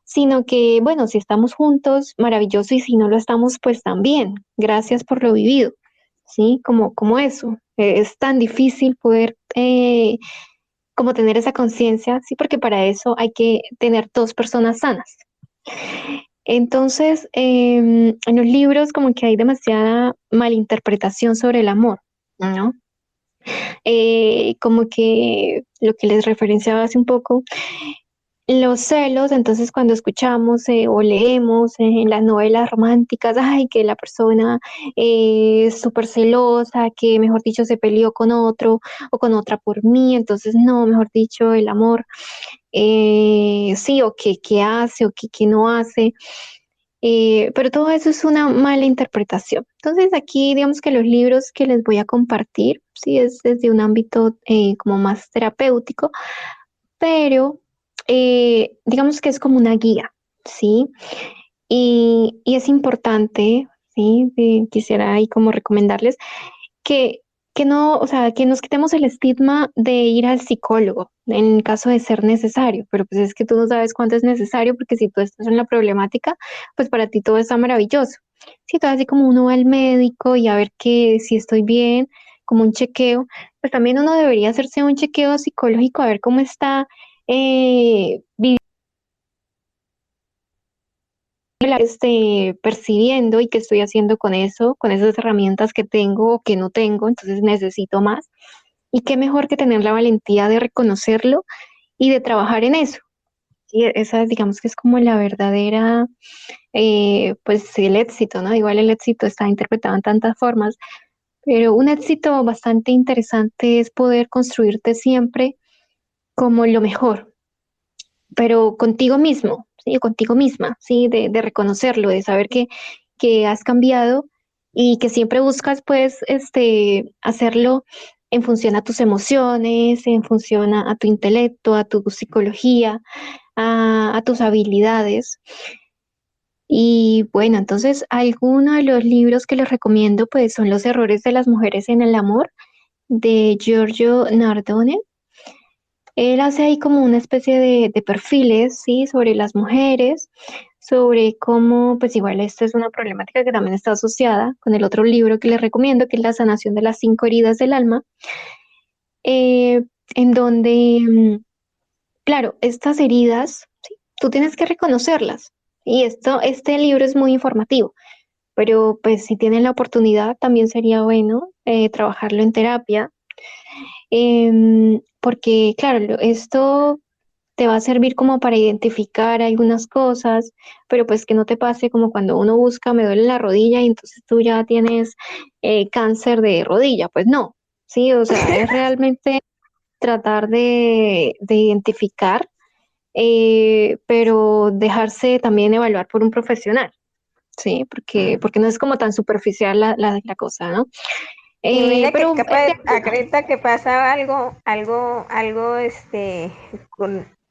sino que, bueno, si estamos juntos, maravilloso, y si no lo estamos, pues también, gracias por lo vivido, ¿sí? Como eso. Es tan difícil poder como tener esa conciencia, sí, porque para eso hay que tener dos personas sanas. Entonces, en los libros como que hay demasiada malinterpretación sobre el amor, ¿no? Como que lo que les referenciaba hace un poco, los celos. Entonces cuando escuchamos o leemos en las novelas románticas, ay, que la persona es súper celosa, que mejor dicho se peleó con otro o con otra por mí, entonces no, mejor dicho, el amor, sí, o que hace o que no hace. Pero todo eso es una mala interpretación. Entonces aquí digamos que los libros que les voy a compartir, sí, es desde un ámbito como más terapéutico, pero digamos que es como una guía, ¿sí? Y es importante, ¿sí? Quisiera ahí como recomendarles que, que no, o sea, que nos quitemos el estigma de ir al psicólogo en caso de ser necesario, pero pues es que tú no sabes cuánto es necesario, porque si tú estás en la problemática, pues para ti todo está maravilloso. Si todo así como uno va al médico y a ver que si estoy bien, como un chequeo, pues también uno debería hacerse un chequeo psicológico a ver cómo está percibiendo y qué estoy haciendo con eso, con esas herramientas que tengo o que no tengo, entonces necesito más. Y qué mejor que tener la valentía de reconocerlo y de trabajar en eso. Y esa, digamos que es como la verdadera, pues el éxito, ¿no? Igual el éxito está interpretado en tantas formas, pero un éxito bastante interesante es poder construirte siempre como lo mejor, pero contigo mismo, ¿sí? O contigo misma, ¿sí? De reconocerlo, de saber que has cambiado y que siempre buscas, pues, hacerlo en función a tus emociones, en función a tu intelecto, a tu psicología, a tus habilidades. Y bueno, entonces, algunos de los libros que les recomiendo, pues, son Los errores de las mujeres en el amor, de Giorgio Nardone. Él hace ahí como una especie de perfiles, ¿sí? Sobre las mujeres, sobre cómo, pues igual esta es una problemática que también está asociada con el otro libro que les recomiendo, que es La sanación de las 5 heridas del alma, eh, en donde, claro, estas heridas, ¿sí? Tú tienes que reconocerlas. Y este libro es muy informativo, pero pues si tienen la oportunidad, también sería bueno trabajarlo en terapia, porque claro, esto te va a servir como para identificar algunas cosas, pero pues que no te pase como cuando uno busca, me duele la rodilla y entonces tú ya tienes cáncer de rodilla, pues no, sí, o sea, es realmente tratar de identificar, pero dejarse también evaluar por un profesional, sí, porque no es como tan superficial la cosa, ¿no? Y mira que Pero capaz ayuda. acredita que pasa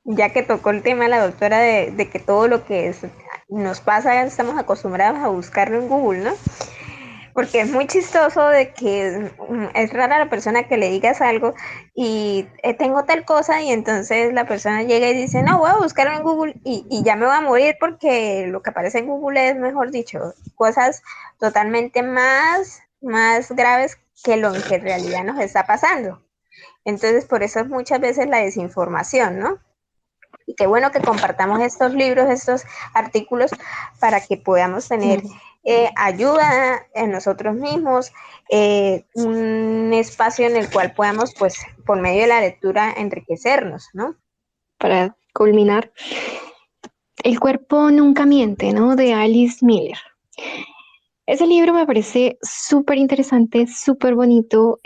ya que tocó el tema la doctora de que todo lo que nos pasa estamos acostumbrados a buscarlo en Google, ¿no? Porque es muy chistoso de que es rara la persona que le digas algo y tengo tal cosa y entonces la persona llega y dice, no, voy a buscarlo en Google y ya me voy a morir porque lo que aparece en Google es, mejor dicho, cosas totalmente más graves que lo que en realidad nos está pasando. Entonces, por eso es muchas veces la desinformación, ¿no? Y qué bueno que compartamos estos libros, estos artículos, para que podamos tener ayuda en nosotros mismos, un espacio en el cual podamos, pues, por medio de la lectura, enriquecernos, ¿no? Para culminar, El cuerpo nunca miente, ¿no? De Alice Miller. Ese libro me parece súper interesante, súper bonito,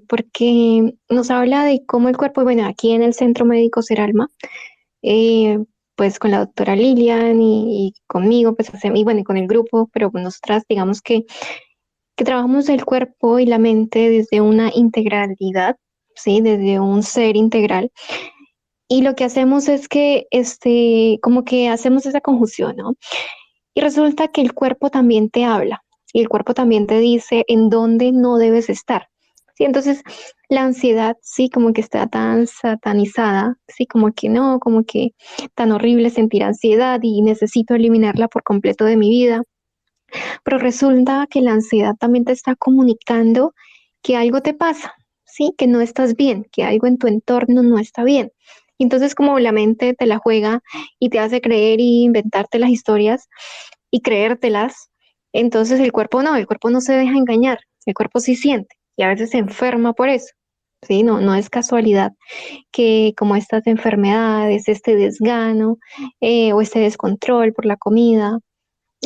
porque nos habla de cómo el cuerpo, bueno, aquí en el Centro Médico Seralma, eh, pues con la doctora Lilian y conmigo, pues y bueno, y con el grupo, pero nosotras digamos que que trabajamos el cuerpo y la mente desde una integralidad, ¿sí? Desde un ser integral. Y lo que hacemos es que, como que hacemos esa conjunción, ¿no? Y resulta que el cuerpo también te habla y el cuerpo también te dice en dónde no debes estar. Sí, entonces la ansiedad, sí, como que está tan satanizada, sí, como que no, como que tan horrible sentir ansiedad y necesito eliminarla por completo de mi vida. Pero resulta que la ansiedad también te está comunicando que algo te pasa, sí, que no estás bien, que algo en tu entorno no está bien. Entonces, como la mente te la juega y te hace creer y inventarte las historias, y creértelas, entonces el cuerpo no se deja engañar, el cuerpo sí siente y a veces se enferma por eso. Sí, no, no es casualidad que como estas enfermedades, este desgano o este descontrol por la comida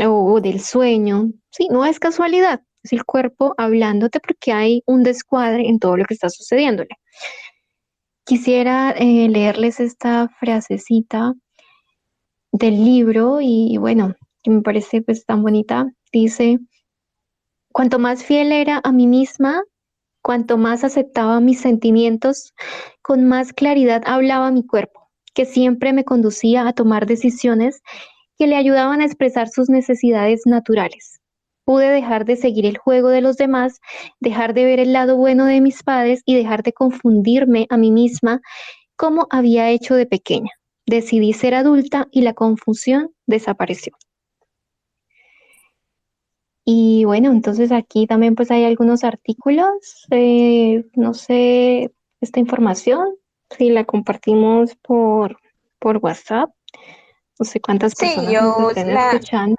o del sueño, sí, no es casualidad, es el cuerpo hablándote porque hay un descuadre en todo lo que está sucediéndole. Quisiera leerles esta frasecita del libro y bueno, que me parece pues tan bonita. Dice, cuanto más fiel era a mí misma, cuanto más aceptaba mis sentimientos, con más claridad hablaba mi cuerpo, que siempre me conducía a tomar decisiones que le ayudaban a expresar sus necesidades naturales. Pude dejar de seguir el juego de los demás, dejar de ver el lado bueno de mis padres y dejar de confundirme a mí misma como había hecho de pequeña. Decidí ser adulta y la confusión desapareció. Y bueno, entonces aquí también pues hay algunos artículos, no sé, esta información, si la compartimos por WhatsApp, no sé cuántas Sí, personas nos estén escuchando,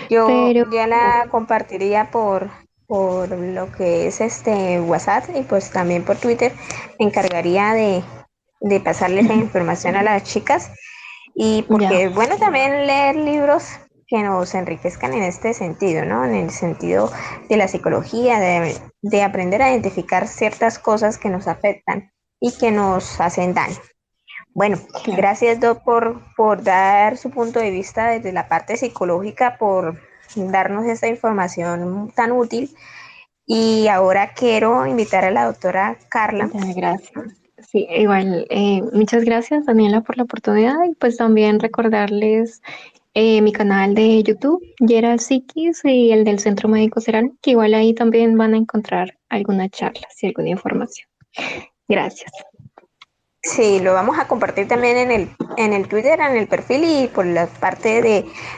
yo pero ya la compartiría por lo que es este WhatsApp y pues también por Twitter. Me encargaría de pasarles la información a las chicas y ya, porque es bueno también leer libros que nos enriquezcan en este sentido, ¿no? En el sentido de la psicología, de aprender a identificar ciertas cosas que nos afectan y que nos hacen daño. Bueno, claro. gracias Doc por dar su punto de vista desde la parte psicológica, por darnos esta información tan útil. Y ahora quiero invitar a la doctora Carla. Ya, gracias. Sí, igual, muchas gracias Daniela por la oportunidad y pues también recordarles mi canal de YouTube, Gerald Psiquis y el del Centro Médico Ceral, que igual ahí también van a encontrar alguna charla y alguna información. Gracias. Sí, lo vamos a compartir también en el Twitter, en el perfil y por la parte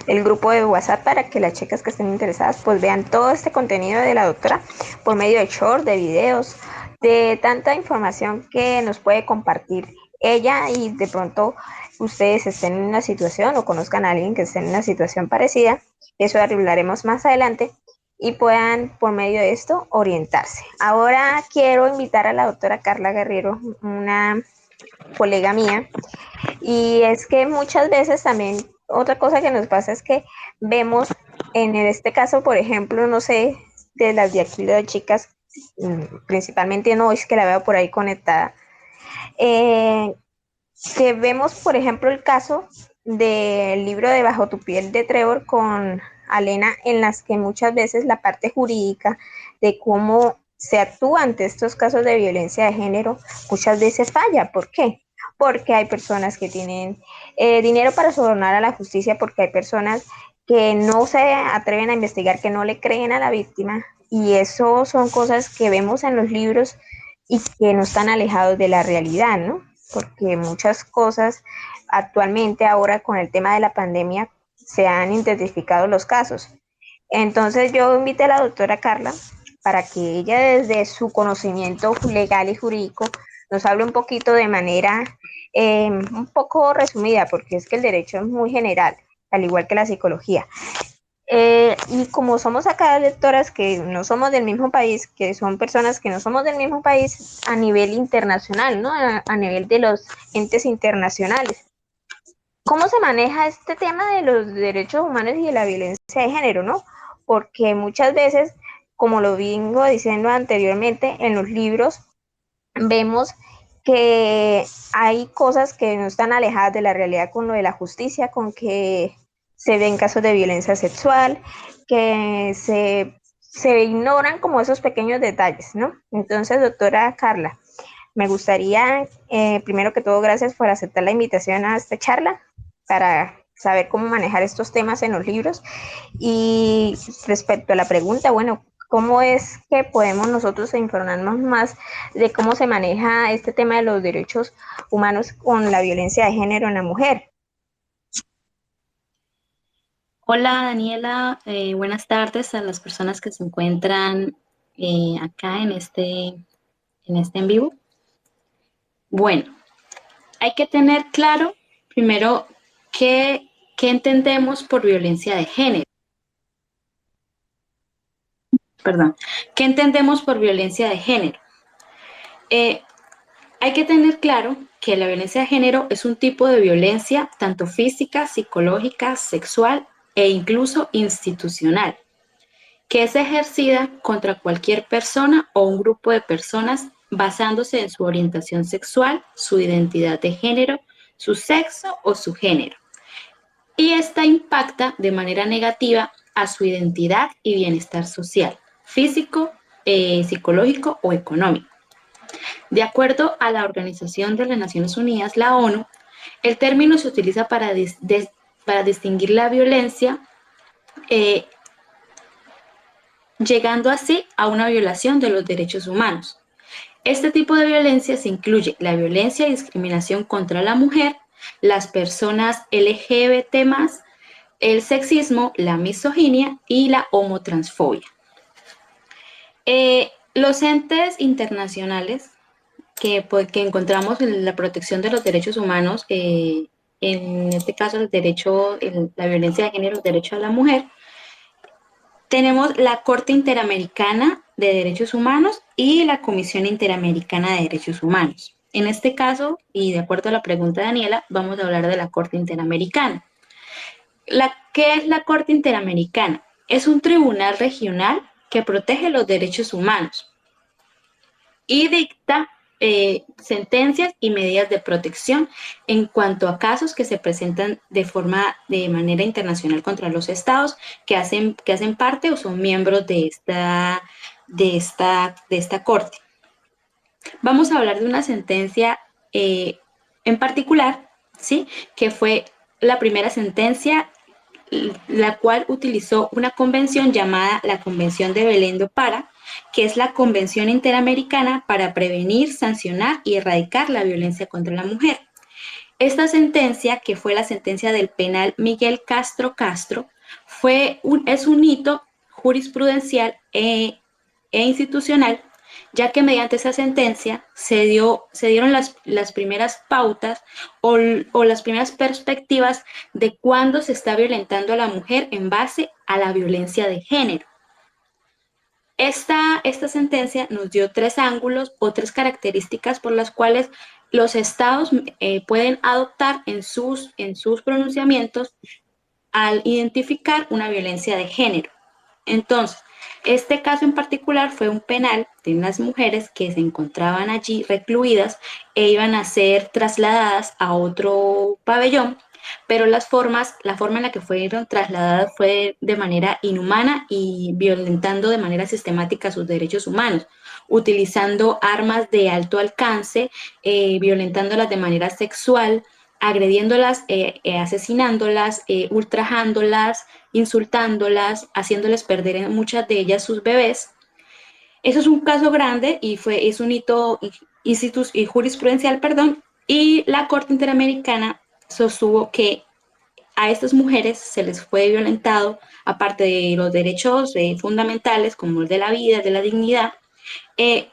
del grupo de WhatsApp para que las chicas que estén interesadas pues vean todo este contenido de la doctora por medio de shorts, de videos, de tanta información que nos puede compartir ella y de pronto ustedes estén en una situación o conozcan a alguien que esté en una situación parecida. Eso hablaremos más adelante y puedan por medio de esto orientarse. Ahora quiero invitar a la doctora Carla Guerrero, una colega mía, y es que muchas veces también otra cosa que nos pasa es que vemos en este caso, por ejemplo, no sé, de las de aquí de chicas, principalmente no es que la veo por ahí conectada, eh, que vemos, por ejemplo, el caso del libro de Bajo tu piel de Trevor con Alena, en las que muchas veces la parte jurídica de cómo se actúa ante estos casos de violencia de género muchas veces falla. ¿Por qué? Porque hay personas que tienen dinero para sobornar a la justicia, porque hay personas que no se atreven a investigar, que no le creen a la víctima, y eso son cosas que vemos en los libros y que no están alejados de la realidad, ¿no? Porque muchas cosas actualmente ahora con el tema de la pandemia se han intensificado los casos. Entonces yo invité a la doctora Carla para que ella desde su conocimiento legal y jurídico nos hable un poquito de manera un poco resumida, porque es que el derecho es muy general, al igual que la psicología. Y como somos acá lectoras que no somos del mismo país, que son personas que no somos del mismo país a nivel internacional, ¿no? A nivel de los entes internacionales. ¿Cómo se maneja este tema de los derechos humanos y de la violencia de género, no? Porque muchas veces, como lo vengo diciendo anteriormente, en los libros vemos que hay cosas que no están alejadas de la realidad con lo de la justicia, con que se ven casos de violencia sexual, que se ignoran como esos pequeños detalles, ¿no? Entonces, doctora Carla, me gustaría, primero que todo, gracias por aceptar la invitación a esta charla para saber cómo manejar estos temas en los libros. Y respecto a la pregunta, bueno, ¿cómo es que podemos nosotros informarnos más de cómo se maneja este tema de los derechos humanos con la violencia de género en la mujer? Hola Daniela, buenas tardes a las personas que se encuentran acá en este en vivo. Bueno, hay que tener claro primero qué entendemos por violencia de género. Perdón, ¿qué entendemos por violencia de género? Eh, Hay que tener claro que la violencia de género es un tipo de violencia tanto física, psicológica, sexual e incluso institucional, que es ejercida contra cualquier persona o un grupo de personas basándose en su orientación sexual, su identidad de género, su sexo o su género. Y esta impacta de manera negativa a su identidad y bienestar social, físico, psicológico o económico. De acuerdo a la Organización de las Naciones Unidas, la ONU, el término se utiliza para distinguir la violencia eh, llegando así a una violación de los derechos humanos. Este tipo de violencias incluye la violencia y discriminación contra la mujer, las personas LGBT+, el sexismo, la misoginia y la homotransfobia. Los entes internacionales que encontramos en la protección de los derechos humanos, en este caso la violencia de género, el derecho a la mujer, tenemos la Corte Interamericana de Derechos Humanos y la Comisión Interamericana de Derechos Humanos. En este caso, y de acuerdo a la pregunta de Daniela, vamos a hablar de la Corte Interamericana. ¿Qué es la Corte Interamericana? Es un tribunal regional que protege los derechos humanos y dicta sentencias y medidas de protección en cuanto a casos que se presentan de manera internacional contra los estados que hacen parte o son miembros de esta corte. Vamos a hablar de una sentencia en particular, ¿sí? Que fue la primera sentencia, la cual utilizó una convención llamada la Convención de Belém do Pará, que es la Convención Interamericana para prevenir, sancionar y erradicar la violencia contra la mujer. Esta sentencia, que fue la sentencia del penal Miguel Castro Castro, es un hito jurisprudencial e institucional, ya que mediante esa sentencia se dieron las primeras pautas o las primeras perspectivas de cuándo se está violentando a la mujer en base a la violencia de género. Esta sentencia nos dio tres ángulos o tres características por las cuales los estados pueden adoptar en sus pronunciamientos al identificar una violencia de género. Entonces, este caso en particular fue un penal de unas mujeres que se encontraban allí recluidas e iban a ser trasladadas a otro pabellón, pero la forma en la que fueron trasladadas fue de manera inhumana y violentando de manera sistemática sus derechos humanos, utilizando armas de alto alcance, violentándolas de manera sexual, agrediéndolas, asesinándolas, ultrajándolas, insultándolas, haciéndoles perder en muchas de ellas sus bebés. Eso es un caso grande y es un hito jurisprudencial, perdón, y la Corte Interamericana sostuvo que a estas mujeres se les fue violentado, aparte de los derechos fundamentales como el de la vida, de la dignidad,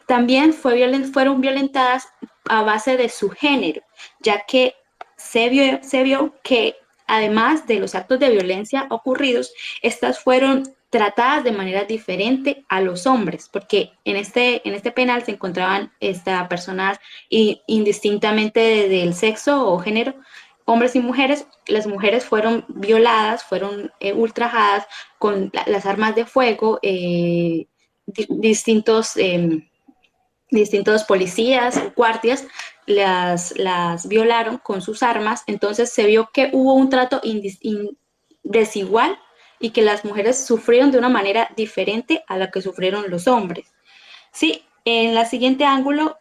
también fueron violentadas a base de su género, ya que se vio que además de los actos de violencia ocurridos, estas fueron tratadas de manera diferente a los hombres, porque en este penal se encontraban personas indistintamente del sexo o género, hombres y mujeres. Las mujeres fueron violadas, fueron ultrajadas con las armas de fuego, distintos policías o guardias las violaron con sus armas. Entonces se vio que hubo un trato desigual y que las mujeres sufrieron de una manera diferente a la que sufrieron los hombres. Sí, en la siguiente ángulo,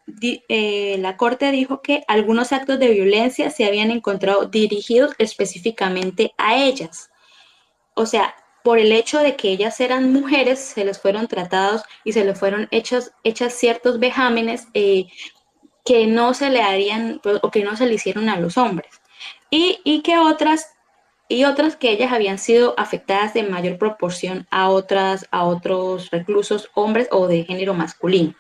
la Corte dijo que algunos actos de violencia se habían encontrado dirigidos específicamente a ellas. O sea, por el hecho de que ellas eran mujeres, se les fueron tratados y se les fueron hechas ciertos vejámenes que no se le harían pues, o que no se le hicieron a los hombres. Que otras que ellas habían sido afectadas de mayor proporción a otros reclusos hombres o de género masculino.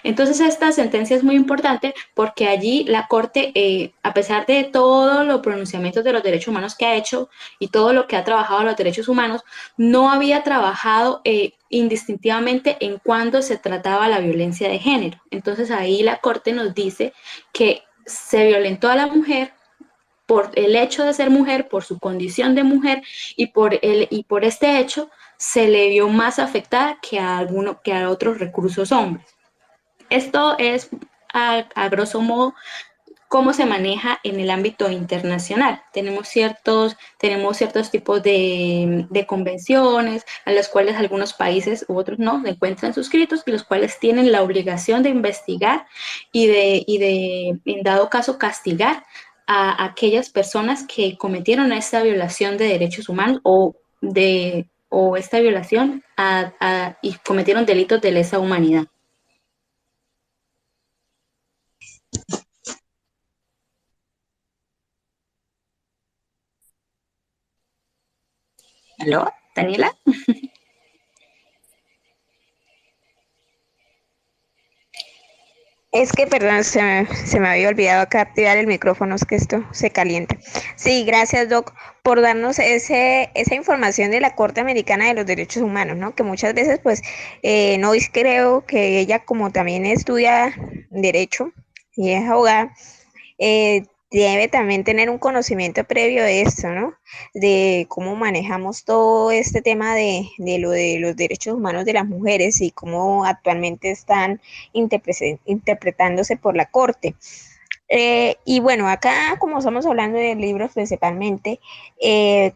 Entonces esta sentencia es muy importante porque allí la Corte, a pesar de todos los pronunciamientos de los derechos humanos que ha hecho y todo lo que ha trabajado los derechos humanos, no había trabajado indistintivamente en cuando se trataba la violencia de género. Entonces ahí la Corte nos dice que se violentó a la mujer por el hecho de ser mujer, por su condición de mujer y por este hecho se le vio más afectada que a otros reclusos hombres. Esto es a grosso modo cómo se maneja en el ámbito internacional. Tenemos ciertos tipos de convenciones a las cuales algunos países u otros no se encuentran suscritos y los cuales tienen la obligación de investigar y en dado caso, castigar a aquellas personas que cometieron esta violación de derechos humanos o esta violación y cometieron delitos de lesa humanidad. ¿Aló, Daniela? Es que, perdón, se me había olvidado acá activar el micrófono, es que esto se calienta. Sí, gracias, Doc, por darnos esa información de la Corte Americana de los Derechos Humanos, ¿no? Que muchas veces, pues, no creo que ella, como también estudia Derecho y es abogada, debe también tener un conocimiento previo de esto, ¿no? De cómo manejamos todo este tema de los derechos humanos de las mujeres y cómo actualmente están interpretándose por la Corte. Y bueno, acá como estamos hablando de libros principalmente,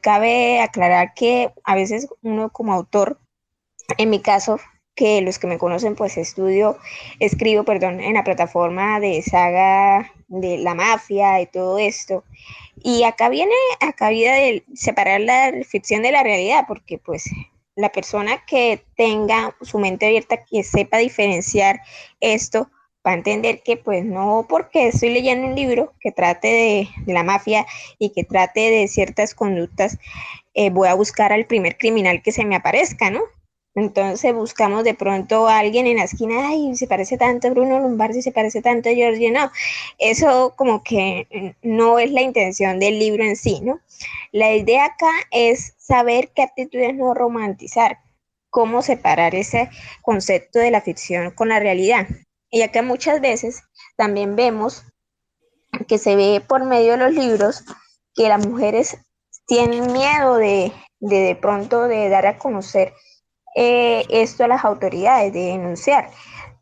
cabe aclarar que a veces uno como autor, en mi caso, que los que me conocen, pues escribo, perdón, en la plataforma de saga de la mafia y todo esto. Y acá viene a cabida de separar la ficción de la realidad, porque pues la persona que tenga su mente abierta, que sepa diferenciar esto, va a entender que pues no porque estoy leyendo un libro que trate de la mafia y que trate de ciertas conductas, voy a buscar al primer criminal que se me aparezca, ¿no? Entonces buscamos de pronto a alguien en la esquina, ay, se parece tanto a Bruno Lombardi, se parece tanto a Giorgio, no, eso como que no es la intención del libro en sí, ¿no? La idea acá es saber qué actitudes no romantizar, cómo separar ese concepto de la ficción con la realidad. Y acá muchas veces también vemos que se ve por medio de los libros que las mujeres tienen miedo de pronto de dar a conocer esto a las autoridades, de denunciar.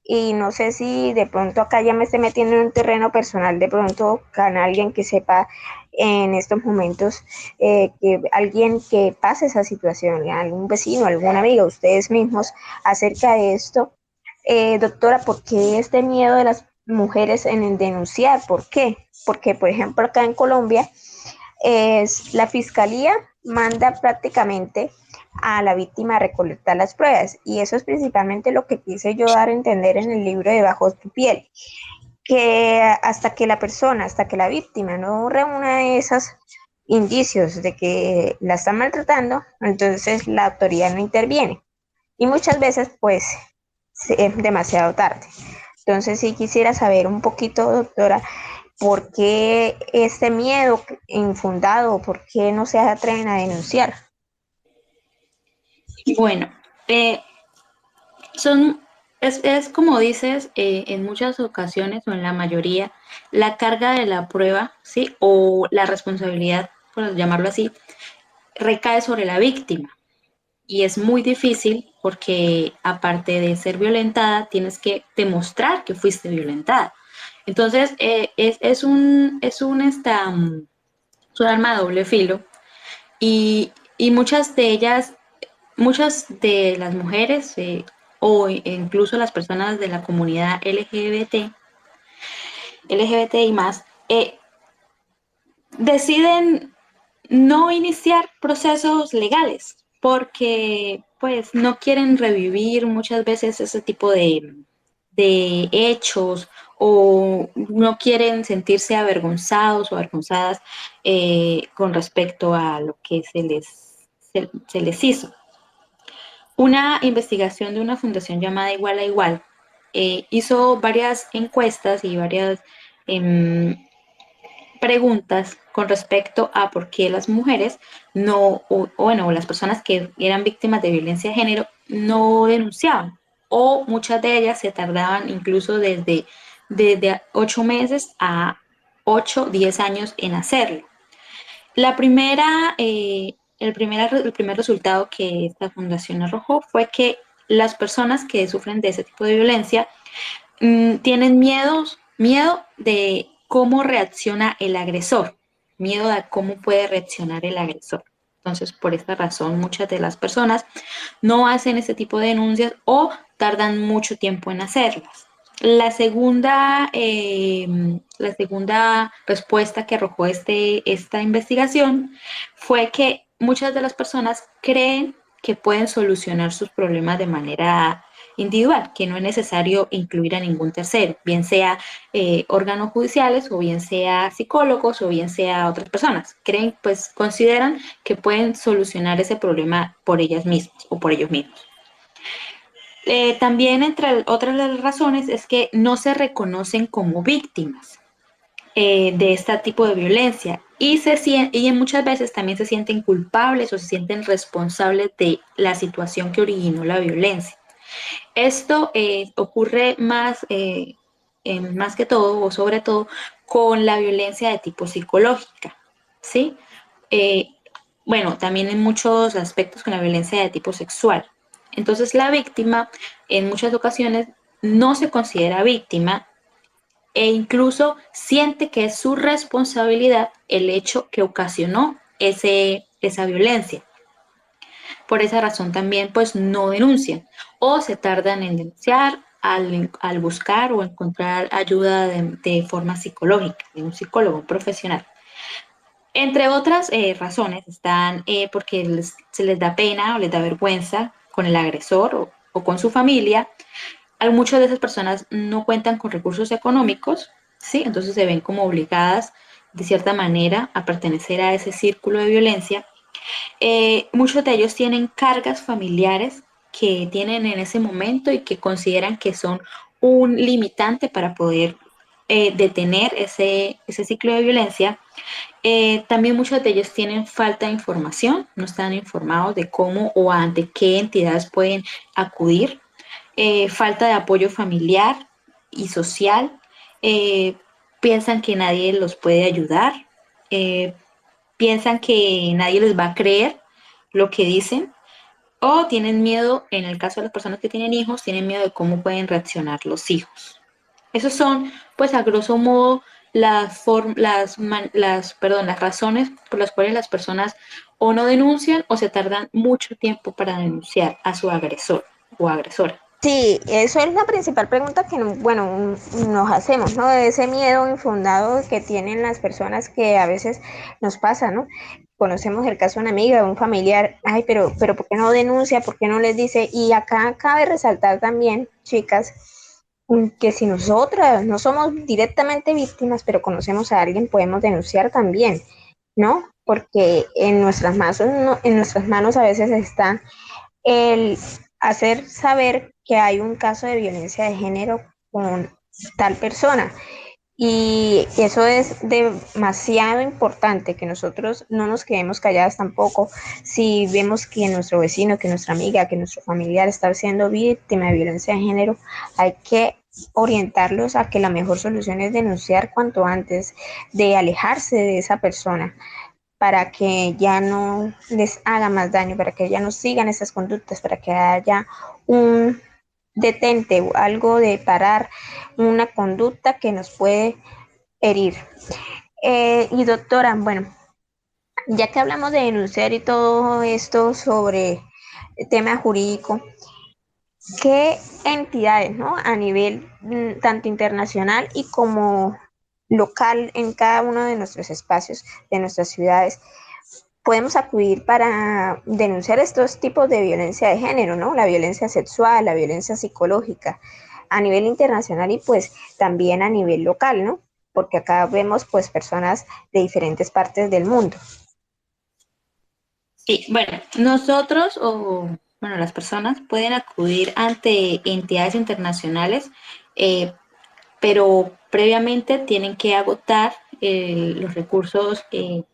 Y no sé si de pronto acá ya me esté metiendo en un terreno personal, de pronto con alguien que sepa en estos momentos, que alguien que pase esa situación, algún vecino, algún amigo, ustedes mismos, acerca de esto. Doctora, ¿por qué este miedo de las mujeres en denunciar? ¿Por qué? Porque, por ejemplo, acá en Colombia, la fiscalía manda prácticamente a la víctima a recolectar las pruebas y eso es principalmente lo que quise yo dar a entender en el libro de Bajo tu piel, que hasta que la víctima no reúna esos indicios de que la están maltratando, entonces la autoridad no interviene y muchas veces pues es demasiado tarde. Entonces sí quisiera saber un poquito, doctora, ¿por qué este miedo infundado? ¿Por qué no se atreven a denunciar? Bueno, eh, son, es como dices, en muchas ocasiones o en la mayoría, la carga de la prueba, ¿sí? O la responsabilidad, por llamarlo así, recae sobre la víctima. Y es muy difícil porque aparte de ser violentada, tienes que demostrar que fuiste violentada. Entonces, es un arma de doble filo y muchas de ellas muchas de las mujeres o incluso las personas de la comunidad LGBTI más, deciden no iniciar procesos legales porque pues no quieren revivir muchas veces ese tipo de hechos o no quieren sentirse avergonzados o avergonzadas con respecto a lo que se les hizo. Una investigación de una fundación llamada Igual a Igual hizo varias encuestas y varias preguntas con respecto a por qué las mujeres no, bueno, las personas que eran víctimas de violencia de género no denunciaban o muchas de ellas se tardaban incluso desde 8 meses a 10 años en hacerlo. La primera, el primer resultado que esta fundación arrojó fue que las personas que sufren de ese tipo de violencia tienen miedo de cómo reacciona el agresor, miedo a cómo puede reaccionar el agresor. Entonces, por esta razón, muchas de las personas no hacen ese tipo de denuncias o tardan mucho tiempo en hacerlas. La segunda respuesta que arrojó esta investigación fue que muchas de las personas creen que pueden solucionar sus problemas de manera individual, que no es necesario incluir a ningún tercero, bien sea órganos judiciales o bien sea psicólogos o bien sea otras personas. Creen, pues consideran que pueden solucionar ese problema por ellas mismas o por ellos mismos. También, entre otras de las razones, es que no se reconocen como víctimas de este tipo de violencia y muchas veces también se sienten culpables o se sienten responsables de la situación que originó la violencia. Esto ocurre más que todo o sobre todo con la violencia de tipo psicológica, ¿sí? Eh, bueno, también en muchos aspectos con la violencia de tipo sexual. Entonces la víctima en muchas ocasiones no se considera víctima e incluso siente que es su responsabilidad el hecho que ocasionó esa violencia. Por esa razón también pues no denuncian o se tardan en denunciar al buscar o encontrar ayuda de forma psicológica, de un psicólogo profesional. Entre otras razones están porque se les da pena o les da vergüenza con el agresor o con su familia. Muchas de esas personas no cuentan con recursos económicos, ¿sí? Entonces se ven como obligadas de cierta manera a pertenecer a ese círculo de violencia. Muchos de ellos tienen cargas familiares que tienen en ese momento y que consideran que son un limitante para poder detener ese ciclo de violencia. También muchos de ellos tienen falta de información, no están informados de cómo o ante qué entidades pueden acudir. Falta de apoyo familiar y social. eh, Piensan que nadie los puede ayudar. eh, Piensan que nadie les va a creer lo que dicen o tienen miedo, en el caso de las personas que tienen hijos, tienen miedo de cómo pueden reaccionar los hijos. Esos son, pues, a grosso modo, las razones por las cuales las personas o no denuncian o se tardan mucho tiempo para denunciar a su agresor o agresora. Sí, eso es la principal pregunta que, bueno, nos hacemos, ¿no? De ese miedo infundado que tienen las personas que a veces nos pasa, ¿no? Conocemos el caso de una amiga, de un familiar, ay, pero ¿por qué no denuncia? ¿Por qué no les dice? Y acá cabe resaltar también, chicas, que si nosotras no somos directamente víctimas, pero conocemos a alguien, podemos denunciar también, ¿no? Porque en nuestras manos, en nuestras manos a veces está el hacer saber que hay un caso de violencia de género con tal persona. Y eso es demasiado importante, que nosotros no nos quedemos calladas tampoco si vemos que nuestro vecino, que nuestra amiga, que nuestro familiar está siendo víctima de violencia de género. Hay que orientarlos a que la mejor solución es denunciar cuanto antes, de alejarse de esa persona para que ya no les haga más daño, para que ya no sigan esas conductas, para que haya un detente, algo de parar una conducta que nos puede herir. Y doctora, bueno, ya que hablamos de denunciar y todo esto sobre tema jurídico, ¿qué entidades, ¿no? A nivel tanto internacional y como local en cada uno de nuestros espacios, de nuestras ciudades, podemos acudir para denunciar estos tipos de violencia de género, ¿no? La violencia sexual, la violencia psicológica, a nivel internacional y pues también a nivel local, ¿no? Porque acá vemos pues personas de diferentes partes del mundo. Sí, bueno, nosotros bueno, las personas pueden acudir ante entidades internacionales, eh, pero previamente tienen que agotar los recursos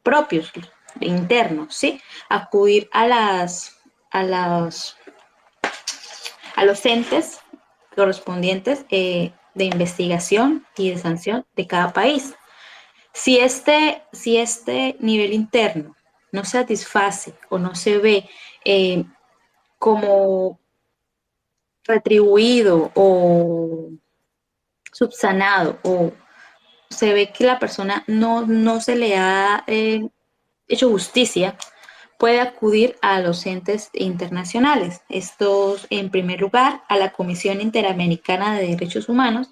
propios, internos, ¿sí? Acudir a las, a los entes correspondientes de investigación y de sanción de cada país. Si este nivel interno no satisface o no se ve como retribuido o subsanado o se ve que la persona no se le ha hecho justicia, puede acudir a los entes internacionales. Estos, en primer lugar, a la Comisión Interamericana de Derechos Humanos.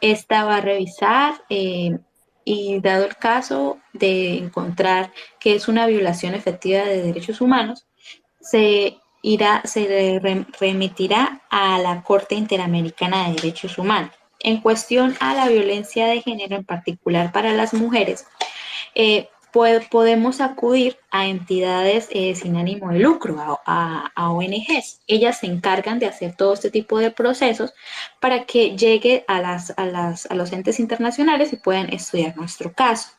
Esta va a revisar y dado el caso de encontrar que es una violación efectiva de derechos humanos, se remitirá a la Corte Interamericana de Derechos Humanos. En cuestión a la violencia de género, en particular para las mujeres, podemos acudir a entidades sin ánimo de lucro, a ONGs. Ellas se encargan de hacer todo este tipo de procesos para que llegue a los entes internacionales y puedan estudiar nuestro caso.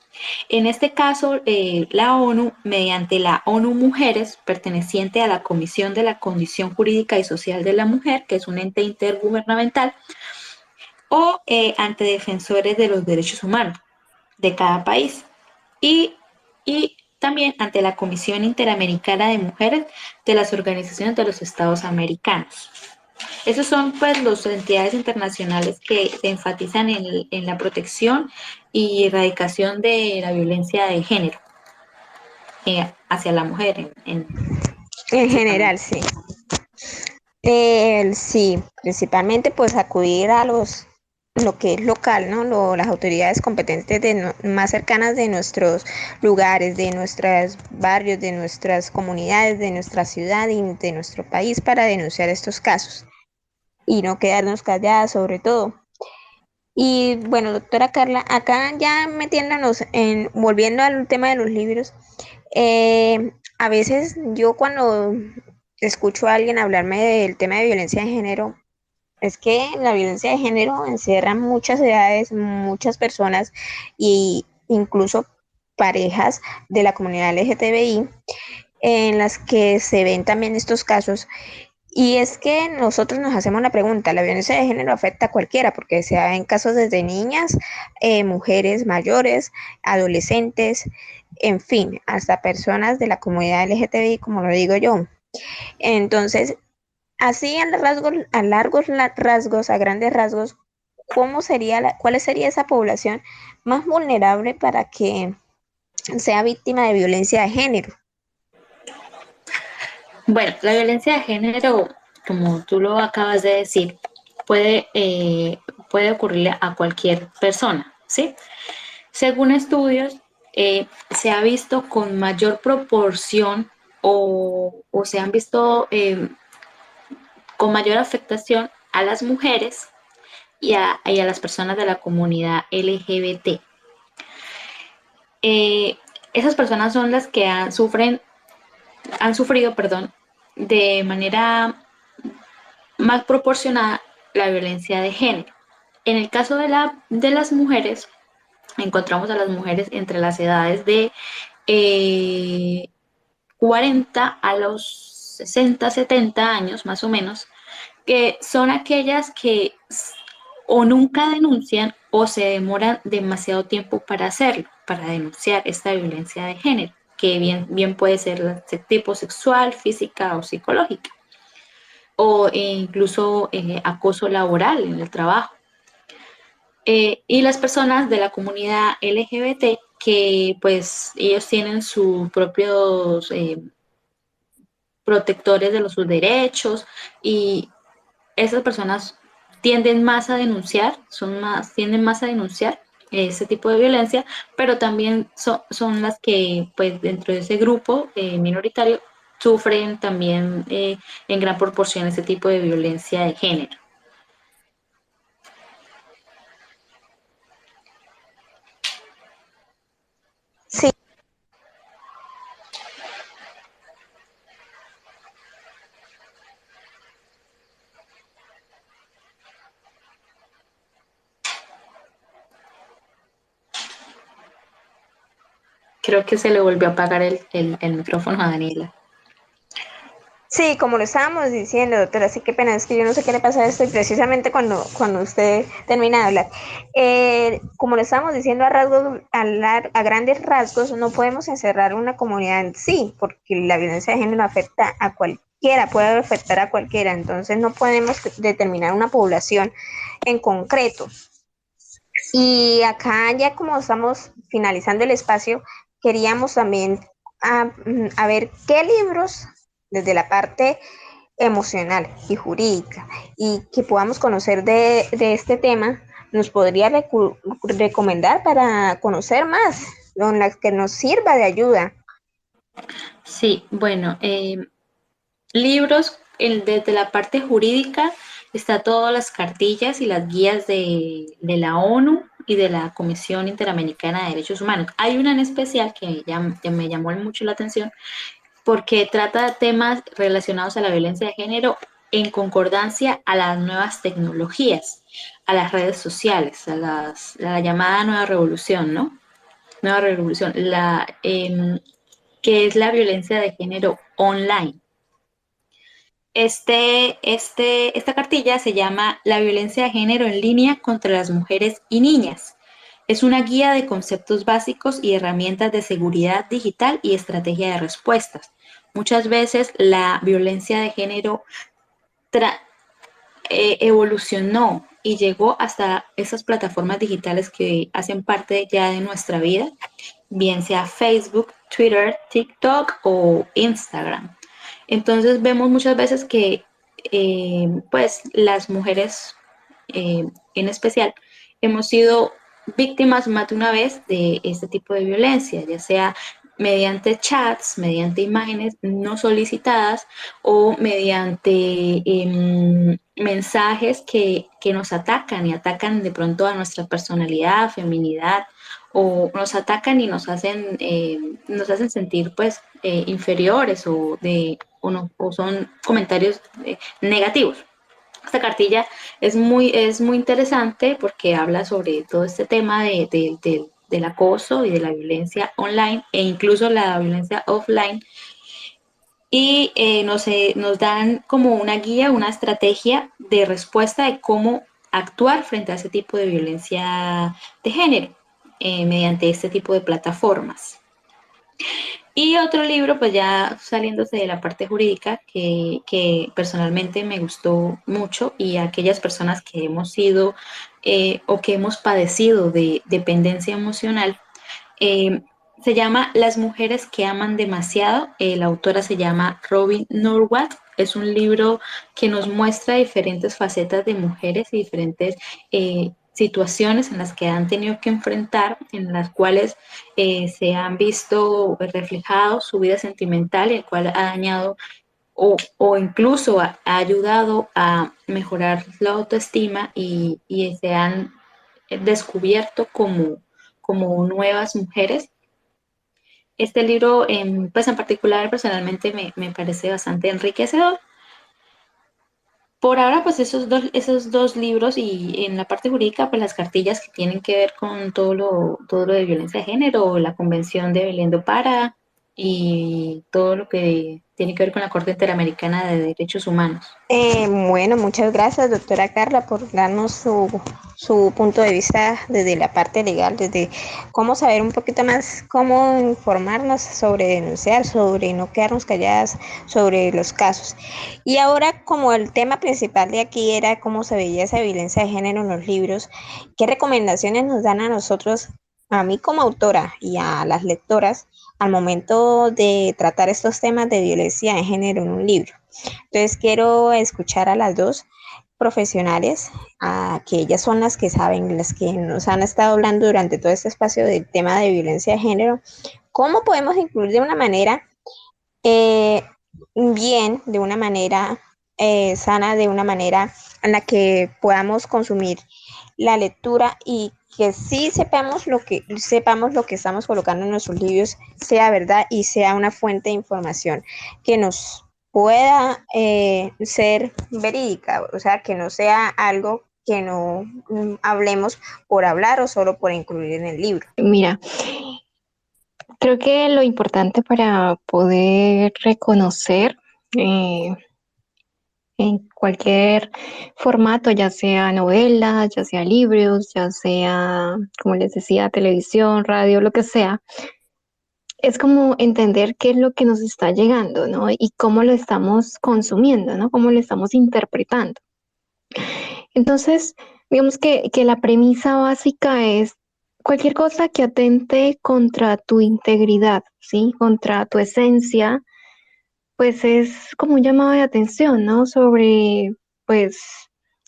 En este caso, la ONU, mediante la ONU Mujeres, perteneciente a la Comisión de la Condición Jurídica y Social de la Mujer, que es un ente intergubernamental, o ante defensores de los derechos humanos de cada país y, y también ante la Comisión Interamericana de Mujeres de las Organizaciones de los Estados Americanos. Esos son pues las entidades internacionales que se enfatizan en la protección y erradicación de la violencia de género hacia la mujer En principalmente. general, sí. Sí, principalmente pues acudir a lo que es local, ¿no? Las autoridades competentes más cercanas de nuestros lugares, de nuestros barrios, de nuestras comunidades, de nuestra ciudad y de nuestro país para denunciar estos casos y no quedarnos calladas sobre todo. Y bueno, doctora Carla, acá ya metiéndonos volviendo al tema de los libros, a veces yo cuando escucho a alguien hablarme del tema de violencia de género, es que la violencia de género encierra muchas edades, muchas personas e incluso parejas de la comunidad LGTBI en las que se ven también estos casos. Y es que nosotros nos hacemos la pregunta, ¿la violencia de género afecta a cualquiera? Porque se da en casos desde niñas, mujeres mayores, adolescentes, en fin, hasta personas de la comunidad LGTBI, como lo digo yo. Entonces, así rasgos, a grandes rasgos, ¿cuál sería esa población más vulnerable para que sea víctima de violencia de género? Bueno, la violencia de género, como tú lo acabas de decir, puede ocurrirle a cualquier persona, ¿sí? Según estudios, se ha visto con mayor proporción o se han visto con mayor afectación a las mujeres y a las personas de la comunidad LGBT. Esas personas son las que han sufrido, perdón, de manera más proporcionada la violencia de género. En el caso de las mujeres, encontramos a las mujeres entre las edades de 40 a los 60, 70 años más o menos, que son aquellas que o nunca denuncian o se demoran demasiado tiempo para hacerlo, para denunciar esta violencia de género, que bien puede ser de tipo sexual, física o psicológica, o incluso acoso laboral en el trabajo. Y las personas de la comunidad LGBT que pues ellos tienen sus propios protectores de sus derechos y esas personas tienden más a denunciar, tienden más a denunciar ese tipo de violencia, pero también son las que, pues, dentro de ese grupo minoritario, sufren también en gran proporción ese tipo de violencia de género. Sí, Creo que se le volvió a apagar el micrófono a Daniela. sí, como lo estábamos diciendo, doctora, sí que pena, es que yo no sé qué le pasa a esto y precisamente cuando usted termina de hablar. Como lo estábamos diciendo a grandes rasgos, no podemos encerrar una comunidad en sí, porque la violencia de género afecta a cualquiera, puede afectar a cualquiera, entonces no podemos determinar una población en concreto. Y acá ya como estamos finalizando el espacio, queríamos también a ver qué libros desde la parte emocional y jurídica y que podamos conocer de este tema nos podría recomendar para conocer más, con las que nos sirva de ayuda. Sí, bueno, libros, desde la parte jurídica está todas las cartillas y las guías de la ONU y de la Comisión Interamericana de Derechos Humanos. Hay una en especial que me llamó mucho la atención porque trata temas relacionados a la violencia de género en concordancia a las nuevas tecnologías, a las redes sociales, a la llamada nueva revolución, ¿no? Nueva revolución, que es la violencia de género online. Esta cartilla se llama La violencia de género en línea contra las mujeres y niñas. Es una guía de conceptos básicos y herramientas de seguridad digital y estrategia de respuestas. Muchas veces la violencia de género evolucionó y llegó hasta esas plataformas digitales que hacen parte ya de nuestra vida, bien sea Facebook, Twitter, TikTok o Instagram. Entonces vemos muchas veces que pues las mujeres en especial hemos sido víctimas más de una vez de este tipo de violencia, ya sea mediante chats, mediante imágenes no solicitadas o mediante mensajes que nos atacan y atacan de pronto a nuestra personalidad, feminidad, o nos atacan y nos hacen sentir pues inferiores o son comentarios negativos. Esta cartilla es muy interesante porque habla sobre todo este tema del acoso y de la violencia online e incluso la violencia offline y nos dan como una guía, una estrategia de respuesta de cómo actuar frente a ese tipo de violencia de género mediante este tipo de plataformas. Y otro libro, pues ya saliéndose de la parte jurídica, que personalmente me gustó mucho y a aquellas personas que hemos sido o que hemos padecido de dependencia emocional, eh, se llama Las mujeres que aman demasiado. La autora se llama Robin Norwad. Es un libro que nos muestra diferentes facetas de mujeres y diferentes situaciones en las que han tenido que enfrentar, en las cuales se han visto reflejados su vida sentimental, el cual ha dañado o incluso ha ayudado a mejorar la autoestima y se han descubierto como nuevas mujeres. Este libro, pues en particular, personalmente me parece bastante enriquecedor. Por ahora, pues esos dos libros y en la parte jurídica, pues las cartillas que tienen que ver con todo lo de violencia de género, la Convención de Belén do Pará y todo lo que tiene que ver con la Corte Interamericana de Derechos Humanos. Bueno, muchas gracias, doctora Carla, por darnos su punto de vista desde la parte legal, desde cómo saber un poquito más, cómo informarnos sobre denunciar, sobre no quedarnos calladas sobre los casos. Y ahora, como el tema principal de aquí era cómo se veía esa violencia de género en los libros, ¿qué recomendaciones nos dan a nosotros, a mí como autora y a las lectoras al momento de tratar estos temas de violencia de género en un libro. Entonces quiero escuchar a las dos profesionales, a que ellas son las que saben, las que nos han estado hablando durante todo este espacio del tema de violencia de género, cómo podemos incluir de una manera eh, bien, de una manera sana, de una manera en la que podamos consumir la lectura y que sí sepamos lo que estamos colocando en nuestros libros sea verdad y sea una fuente de información que nos pueda ser verídica, o sea, que no sea algo que no hablemos por hablar o solo por incluir en el libro. Mira, creo que lo importante para poder reconocer eh, en cualquier formato, ya sea novela, ya sea libros, ya sea, como les decía, televisión, radio, lo que sea, es como entender qué es lo que nos está llegando, ¿no? Y cómo lo estamos consumiendo, ¿no? Cómo lo estamos interpretando. Entonces, digamos que la premisa básica es cualquier cosa que atente contra tu integridad, ¿sí? Contra tu esencia, pues es como un llamado de atención, ¿no? Sobre, pues,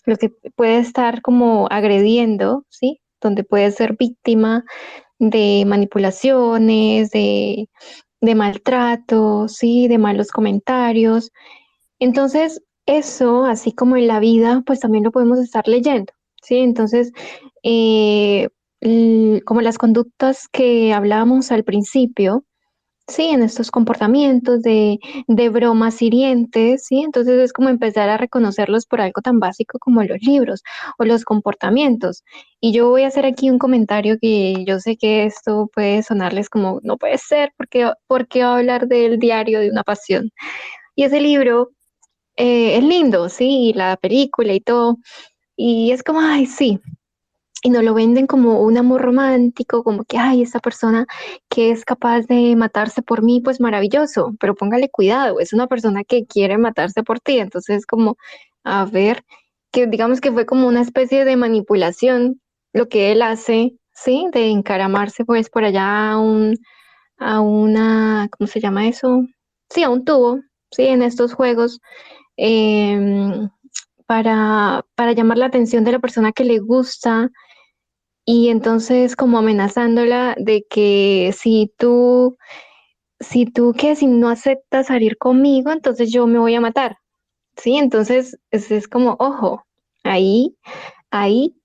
lo que puede estar como agrediendo, ¿sí? Donde puede ser víctima de manipulaciones, de maltrato, ¿sí? De malos comentarios. Entonces, eso, así como en la vida, pues también lo podemos estar leyendo, ¿sí? Entonces, eh, como las conductas que hablábamos al principio, sí, en estos comportamientos de bromas hirientes, ¿sí? Entonces es como empezar a reconocerlos por algo tan básico como los libros o los comportamientos. Y yo voy a hacer aquí un comentario que yo sé que esto puede sonarles como, no puede ser, porque va a hablar del diario de una pasión. Y ese libro es lindo, sí, y la película y todo. Y es como, ay, sí, y nos lo venden como un amor romántico, como que, ay, esta persona que es capaz de matarse por mí, pues maravilloso, pero póngale cuidado, es una persona que quiere matarse por ti, entonces como, a ver, que digamos que fue como una especie de manipulación lo que él hace, ¿sí? De encaramarse pues por allá a una, ¿cómo se llama eso? Sí, a un tubo, ¿sí? En estos juegos, em, para llamar la atención de la persona que le gusta y entonces como amenazándola de que si no aceptas salir conmigo, entonces yo me voy a matar, ¿sí? Entonces es como, ojo, ahí hay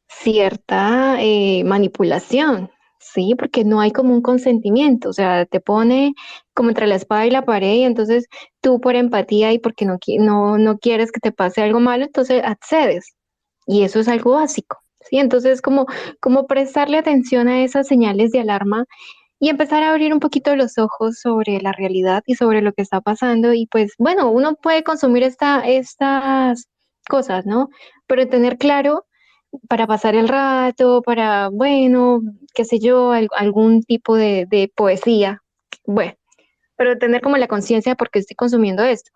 cierta manipulación, ¿sí? Porque no hay como un consentimiento, o sea, te pone como entre la espada y la pared y entonces tú por empatía y porque no quieres que te pase algo malo, entonces accedes. Y eso es algo básico, ¿sí? Entonces, como prestarle atención a esas señales de alarma y empezar a abrir un poquito los ojos sobre la realidad y sobre lo que está pasando. Y pues, bueno, uno puede consumir estas cosas, ¿no? Pero tener claro para pasar el rato, para, bueno, qué sé yo, algún tipo de poesía, bueno, pero tener como la conciencia de por qué estoy consumiendo esto,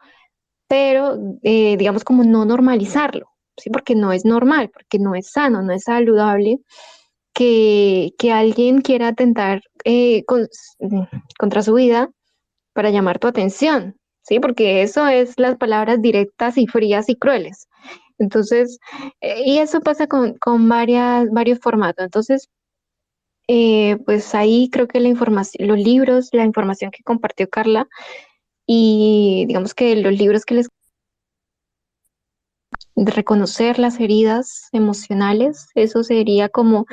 pero digamos como no normalizarlo, ¿sí? Porque no es normal, porque no es sano, no es saludable que alguien quiera atentar contra su vida para llamar tu atención, ¿sí? Porque eso es las palabras directas y frías y crueles. Entonces, y eso pasa con varios formatos. Entonces, pues ahí creo que la información, los libros, la información que compartió Carla y digamos que los libros que les de reconocer las heridas emocionales, eso sería como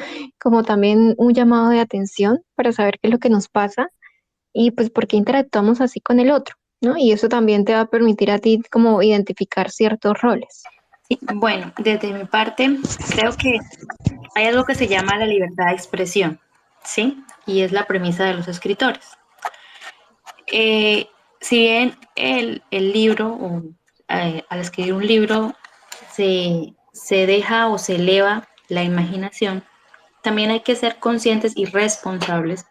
también un llamado de atención para saber qué es lo que nos pasa y pues por qué interactuamos así con el otro, ¿no? Y eso también te va a permitir a ti como identificar ciertos roles. Sí, bueno, desde mi parte, creo que hay algo que se llama la libertad de expresión, ¿sí? Y es la premisa de los escritores. Eh, si bien el libro, o, al escribir un libro, se deja o se eleva la imaginación, también hay que ser conscientes y responsables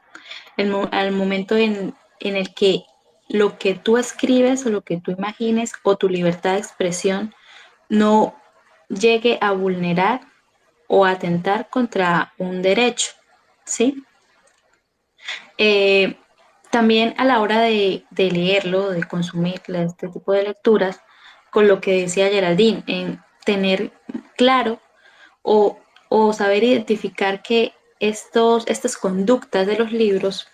al momento en el que lo que tú escribes o lo que tú imagines o tu libertad de expresión no llegue a vulnerar o atentar contra un derecho, ¿sí? También a la hora de leerlo, de consumir este tipo de lecturas, con lo que decía Geraldine, en tener claro o, o saber identificar que estas conductas de los libros,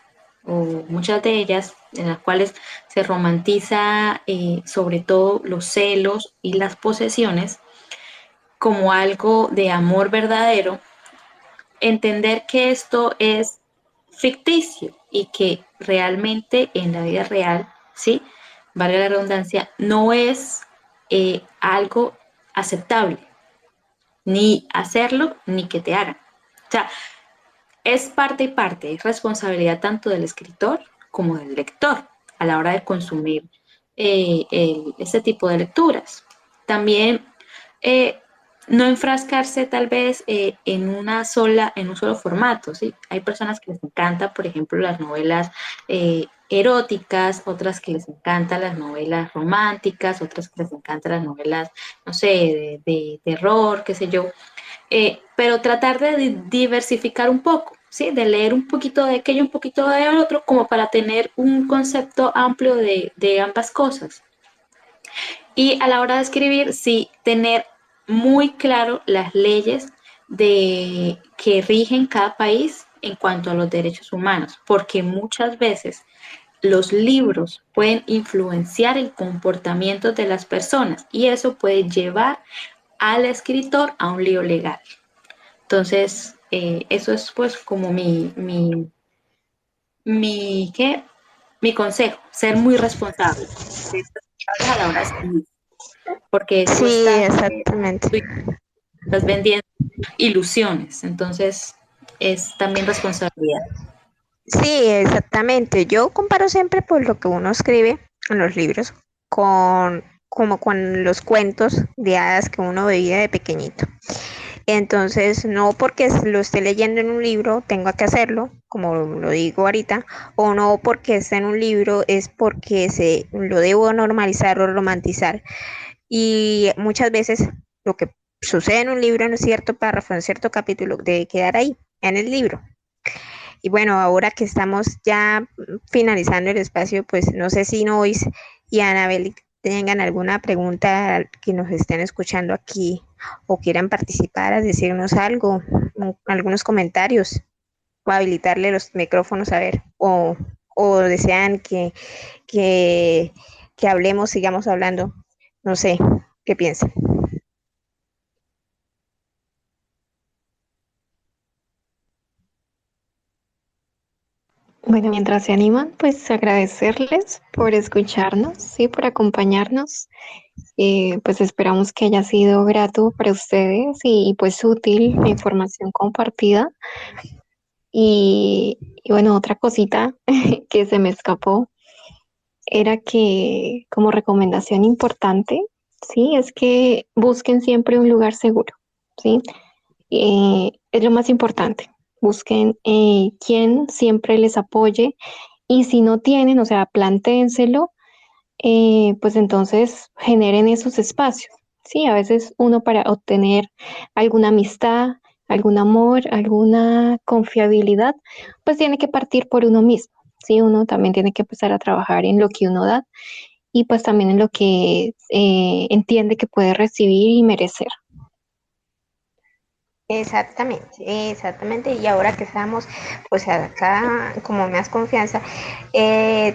o muchas de ellas, en las cuales se romantiza sobre todo los celos y las posesiones, como algo de amor verdadero, entender que esto es ficticio y que realmente en la vida real, ¿sí? Valga la redundancia, no es algo aceptable, ni hacerlo ni que te hagan. O sea, es parte y parte, es responsabilidad tanto del escritor como del lector a la hora de consumir este tipo de lecturas. También eh, no enfrascarse tal vez en un solo formato, ¿sí? Hay personas que les encanta, por ejemplo, las novelas eróticas, otras que les encantan las novelas románticas, otras que les encantan las novelas, no sé, de terror, qué sé yo, pero tratar de diversificar un poco, ¿sí? De leer un poquito de aquello, un poquito de otro, como para tener un concepto amplio de ambas cosas. Y a la hora de escribir, sí, tener muy claro las leyes que rigen cada país en cuanto a los derechos humanos, porque muchas veces los libros pueden influenciar el comportamiento de las personas y eso puede llevar al escritor a un lío legal. Entonces, eso es pues como ¿qué? Mi consejo, ser muy responsable, ser responsable a la hora de escribir, porque Sí, exactamente. tú estás vendiendo ilusiones, entonces es también responsabilidad. Sí, exactamente. Yo comparo siempre pues lo que uno escribe en los libros como con los cuentos de hadas que uno veía de pequeñito. Entonces, no porque lo esté leyendo en un libro tenga que hacerlo, como lo digo ahorita, o no porque esté en un libro es porque lo debo normalizar o romantizar. Y muchas veces lo que sucede en un libro, en un cierto párrafo, en cierto capítulo, debe quedar ahí, en el libro. Y bueno, ahora que estamos ya finalizando el espacio, pues no sé si Nois y Anabel tengan alguna pregunta que nos estén escuchando aquí o quieran participar, a decirnos algo, algunos comentarios o habilitarle los micrófonos a ver, o desean que, que hablemos, sigamos hablando. No sé, ¿qué piensan? Bueno, mientras se animan, pues agradecerles por escucharnos, sí, por acompañarnos. Pues esperamos que haya sido grato para ustedes y pues útil la información compartida. Y bueno, otra cosita que se me escapó era que como recomendación importante, sí, es que busquen siempre un lugar seguro, sí. Es lo más importante. Busquen quien siempre les apoye y si no tienen, o sea, plantéenselo, pues entonces generen esos espacios. Sí, a veces uno para obtener alguna amistad, algún amor, alguna confiabilidad, pues tiene que partir por uno mismo. Sí, uno también tiene que empezar a trabajar en lo que uno da y pues también en lo que entiende que puede recibir y merecer. Exactamente, exactamente. Y ahora que estamos, pues acá como más confianza,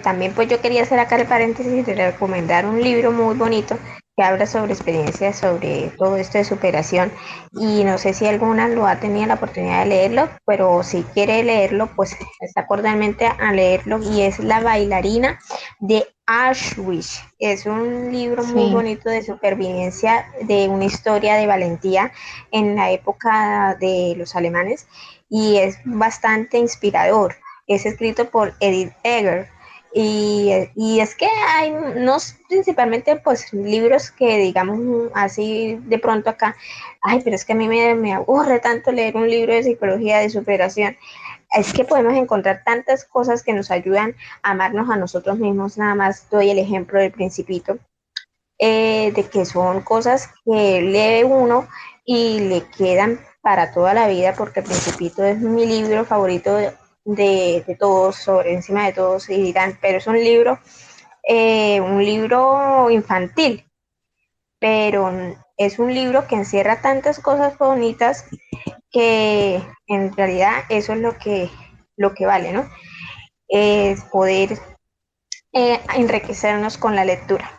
también pues yo quería hacer acá el paréntesis de recomendar un libro muy bonito que habla sobre experiencias, sobre todo esto de superación. Y no sé si alguna lo ha tenido la oportunidad de leerlo, pero si quiere leerlo, pues está cordialmente a leerlo. Y es La bailarina de Auschwitz. Es un libro muy Sí. bonito de supervivencia, de una historia de valentía en la época de los alemanes y es bastante inspirador. Es escrito por Edith Eger y es que hay unos principalmente pues libros que digamos así de pronto acá, ay, pero es que a mí me aburre tanto leer un libro de psicología de superación. Es que podemos encontrar tantas cosas que nos ayudan a amarnos a nosotros mismos. Nada más doy el ejemplo del Principito, de que son cosas que lee uno y le quedan para toda la vida, porque Principito es mi libro favorito de todos, sobre encima de todos, y dirán, pero es un libro infantil, pero es un libro que encierra tantas cosas bonitas que en realidad eso es lo que vale, ¿no? Es poder enriquecernos con la lectura.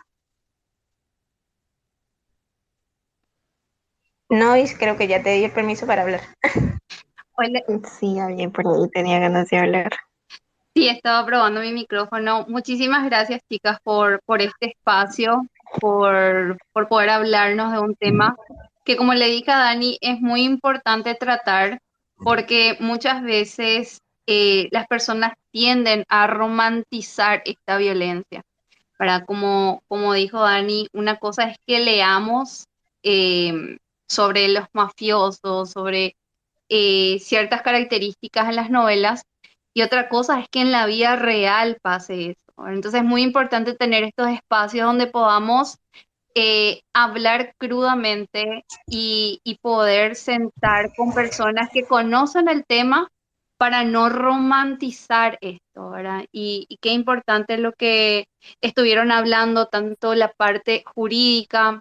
No, y creo que ya te di el permiso para hablar. Hola, Sí, alguien por ahí tenía ganas de hablar. sí, estaba probando mi micrófono. Muchísimas gracias, chicas, por este espacio, por poder hablarnos de un tema que, como le dije a Dani, es muy importante tratar porque muchas veces las personas tienden a romantizar esta violencia. Para, como dijo Dani, una cosa es que leamos sobre los mafiosos, sobre ciertas características en las novelas, y otra cosa es que en la vida real pase eso. Entonces es muy importante tener estos espacios donde podamos hablar crudamente y poder sentar con personas que conocen el tema para no romantizar esto, ¿verdad? Y qué importante lo que estuvieron hablando, tanto la parte jurídica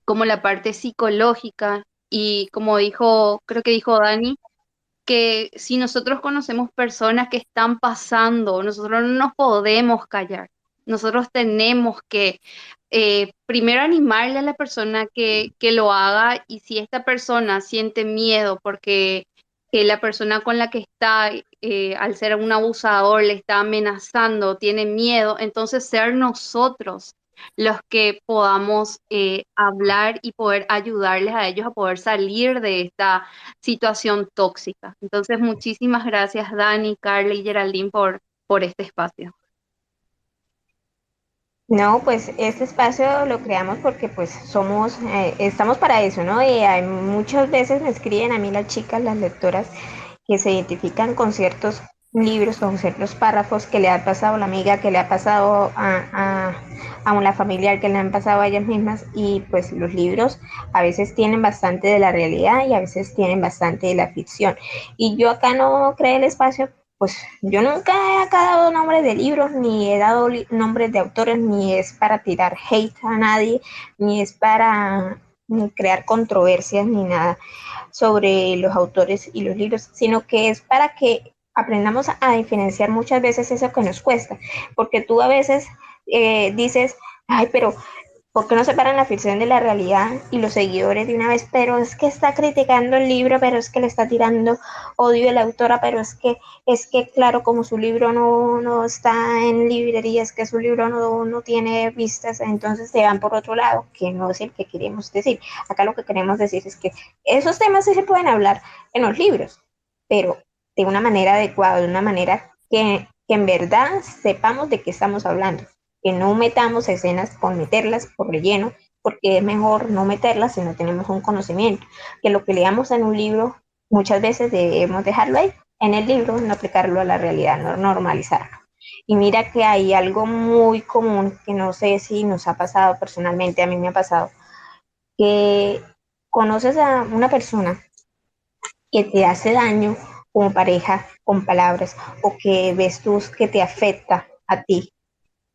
como la parte psicológica, y como dijo, creo que dijo Dani, que si nosotros conocemos personas que están pasando, nosotros no nos podemos callar. Nosotros tenemos que primero animarle a la persona que lo haga, y si esta persona siente miedo porque la persona con la que está, al ser un abusador, le está amenazando, tiene miedo, entonces ser nosotros los que podamos hablar y poder ayudarles a ellos a poder salir de esta situación tóxica. Entonces, muchísimas gracias, Dani, Carla y Geraldine, por este espacio. No, pues este espacio lo creamos porque pues estamos para eso, ¿no? Y hay, muchas veces me escriben a mí las chicas, las lectoras, que se identifican con ciertos libros, con ciertos párrafos que le ha pasado a la amiga, que le ha pasado a una familiar, que le han pasado a ellas mismas, y pues los libros a veces tienen bastante de la realidad y a veces tienen bastante de la ficción. Y yo acá no creé el espacio, pues yo nunca he dado nombres de libros, ni he dado nombres de autores, ni es para tirar hate a nadie, ni es para ni crear controversias, ni nada sobre los autores y los libros, sino que es para que aprendamos a diferenciar muchas veces eso que nos cuesta, porque tú a veces dices, ay, pero ¿por qué no separan la ficción de la realidad? Y los seguidores de una vez, pero es que está criticando el libro, pero es que le está tirando odio a la autora, pero es que claro, como su libro no está en librerías, que su libro no tiene vistas, entonces se van por otro lado, que no es el que queremos decir. Acá lo que queremos decir es que esos temas sí se pueden hablar en los libros, pero de una manera adecuada, de una manera que en verdad sepamos de qué estamos hablando, que no metamos escenas por meterlas, por relleno, porque es mejor no meterlas si no tenemos un conocimiento, que lo que leamos en un libro muchas veces debemos dejarlo ahí, en el libro, no aplicarlo a la realidad, no normalizarlo. Y mira que hay algo muy común que no sé si nos ha pasado personalmente, a mí me ha pasado, que conoces a una persona que te hace daño como pareja con palabras, o que ves tú que te afecta a ti,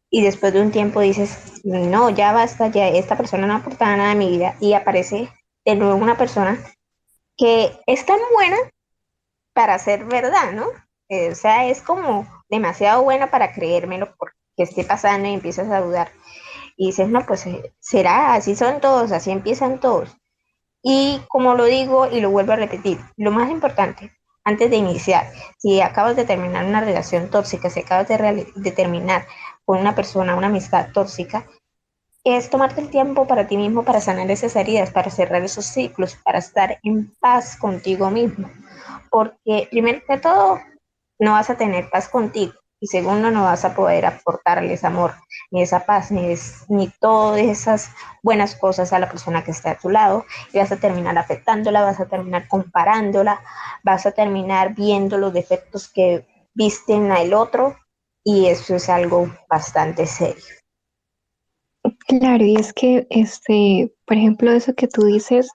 y después de un tiempo dices, no, ya basta, ya esta persona no aporta nada a mi vida, y aparece de nuevo una persona que es tan buena para ser verdad, ¿no? O sea, es como demasiado buena para creérmelo porque esté pasando, y empiezas a dudar y dices, no, pues será, así son todos, así empiezan todos. Y como lo digo y lo vuelvo a repetir, lo más importante antes de iniciar, si acabas de terminar una relación tóxica, si acabas de terminar con una persona, una amistad tóxica, es tomarte el tiempo para ti mismo, para sanar esas heridas, para cerrar esos ciclos, para estar en paz contigo mismo. Porque primero que todo, no vas a tener paz contigo. Y segundo, no vas a poder aportarles amor, ni esa paz, ni todas esas buenas cosas a la persona que está a tu lado. Y vas a terminar afectándola, vas a terminar comparándola, vas a terminar viendo los defectos que visten al otro. Y eso es algo bastante serio. Claro, y es que, por ejemplo, eso que tú dices,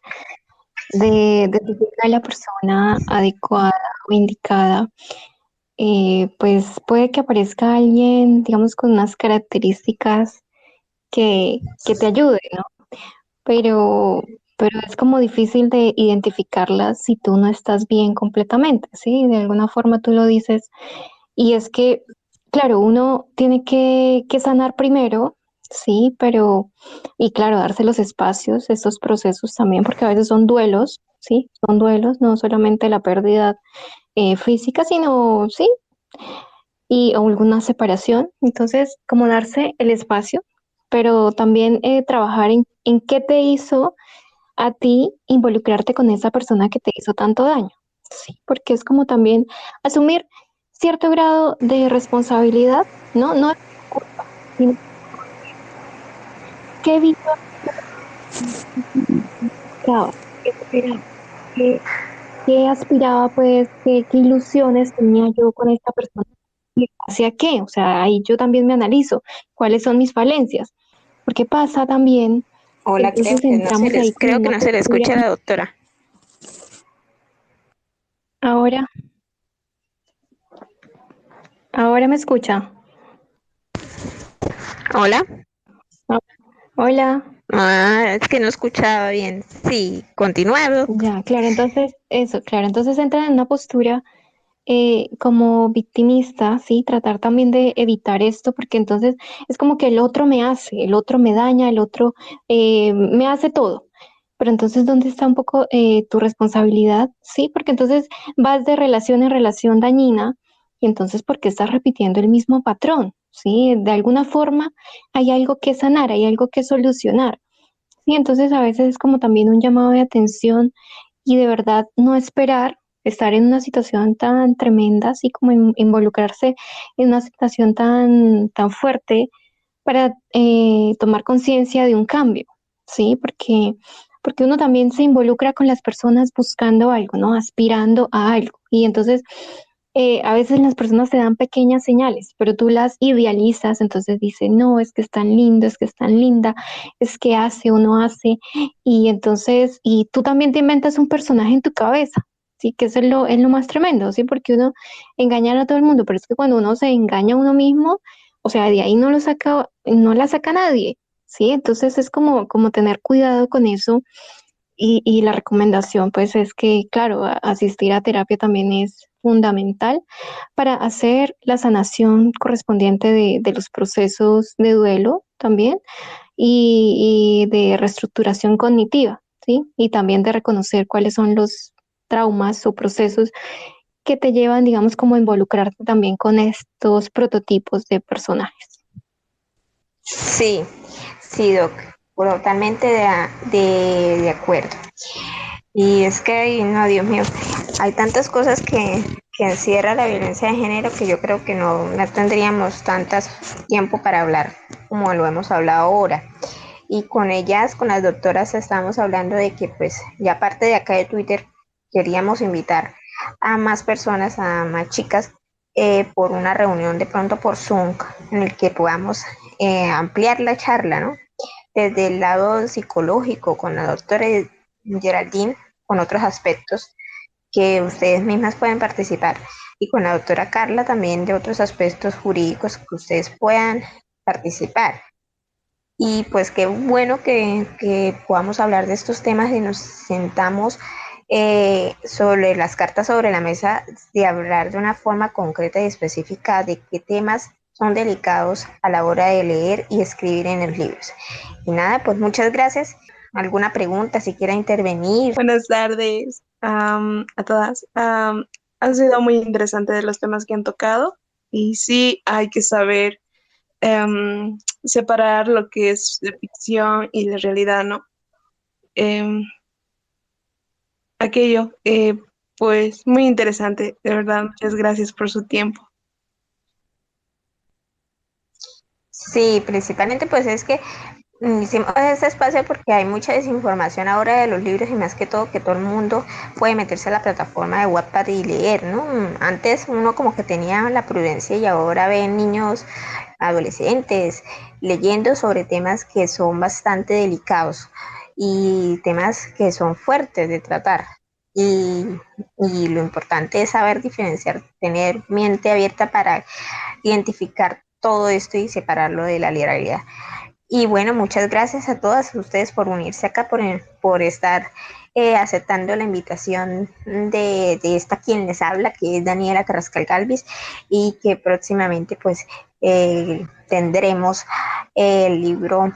de si llega la persona adecuada o indicada, pues puede que aparezca alguien, digamos, con unas características que te ayude, ¿no? Pero es como difícil de identificarlas si tú no estás bien completamente, ¿sí? De alguna forma tú lo dices. Y es que, claro, uno tiene que sanar primero, sí, pero, y claro, darse los espacios, estos procesos también, porque a veces son duelos, sí, son duelos, no solamente la pérdida física, sino, sí, y o alguna separación. Entonces, como darse el espacio, pero también trabajar en qué te hizo a ti involucrarte con esa persona que te hizo tanto daño. Sí, porque es como también asumir cierto grado de responsabilidad, ¿no? No es culpa, sino qué vivió, qué esperaba, qué, qué aspiraba, pues, qué ilusiones tenía yo con esta persona. ¿Y hacia qué? O sea, ahí yo también me analizo cuáles son mis falencias. Porque pasa también que a Hola, veces entramos ahí como creo en que una no se le postura. escucha a la doctora. Ahora, ahora me escucha. Hola. Ah, hola. Ah, es que no escuchaba bien. Sí, continúa, Doc. Ya, claro, entonces, eso, claro, entonces entran en una postura como victimista, ¿sí? Tratar también de evitar esto, porque entonces es como que el otro me hace, el otro me daña, el otro me hace todo. Pero entonces, ¿dónde está un poco tu responsabilidad? Sí, porque entonces vas de relación en relación dañina y entonces, ¿por qué estás repitiendo el mismo patrón? Sí, de alguna forma hay algo que sanar, hay algo que solucionar. Sí, entonces a veces es como también un llamado de atención y de verdad no esperar estar en una situación tan tremenda, así como involucrarse en una situación tan fuerte para tomar conciencia de un cambio, ¿sí? Porque uno también se involucra con las personas buscando algo, ¿no? Aspirando a algo. Y entonces a veces las personas te dan pequeñas señales, pero tú las idealizas, entonces dices, no, es que es tan lindo, es que es tan linda, es que hace o no hace, y entonces, y tú también te inventas un personaje en tu cabeza, sí, que eso es lo más tremendo, sí, porque uno engaña a todo el mundo, pero es que cuando uno se engaña a uno mismo, o sea, de ahí no lo saca, no la saca nadie, sí, entonces es como tener cuidado con eso y la recomendación, pues, es que, claro, asistir a terapia también es fundamental para hacer la sanación correspondiente de los procesos de duelo también y de reestructuración cognitiva, ¿sí? Y también de reconocer cuáles son los traumas o procesos que te llevan, digamos, como a involucrarte también con estos prototipos de personajes. Sí, sí, Doc. Totalmente de acuerdo. Y es que, ay, no, Dios mío, hay tantas cosas que encierra la violencia de género que yo creo que no tendríamos tantas tiempo para hablar como lo hemos hablado ahora. Y con ellas, con las doctoras, estamos hablando de que, pues, ya aparte de acá de Twitter, queríamos invitar a más personas, a más chicas, por una reunión de pronto por Zoom, en el que podamos ampliar la charla, ¿no? Desde el lado psicológico, con la doctora Geraldine, con otros aspectos que ustedes mismas pueden participar, y con la doctora Carla también de otros aspectos jurídicos que ustedes puedan participar. Y pues qué bueno que podamos hablar de estos temas y nos sentamos sobre las cartas sobre la mesa, de hablar de una forma concreta y específica de qué temas son delicados a la hora de leer y escribir en los libros. Y nada, pues muchas gracias. ¿Alguna pregunta, si quiera intervenir? Buenas tardes a todas. Han sido muy interesantes los temas que han tocado y sí hay que saber separar lo que es de ficción y de realidad, ¿no? Em, aquello, pues muy interesante, de verdad, muchas gracias por su tiempo. Sí, principalmente pues es que hicimos este espacio porque hay mucha desinformación ahora de los libros y más que todo que todo el mundo puede meterse a la plataforma de Wattpad y leer, ¿no? Antes uno como que tenía la prudencia y ahora ven niños, adolescentes leyendo sobre temas que son bastante delicados. y temas que son fuertes de tratar. Y, y lo importante es saber diferenciar, tener mente abierta para identificar todo esto y separarlo de la realidad. Y bueno, muchas gracias a todas ustedes por unirse acá, por estar aceptando la invitación de esta quien les habla, que es Daniela Carrascal Galvis, y que próximamente pues tendremos el libro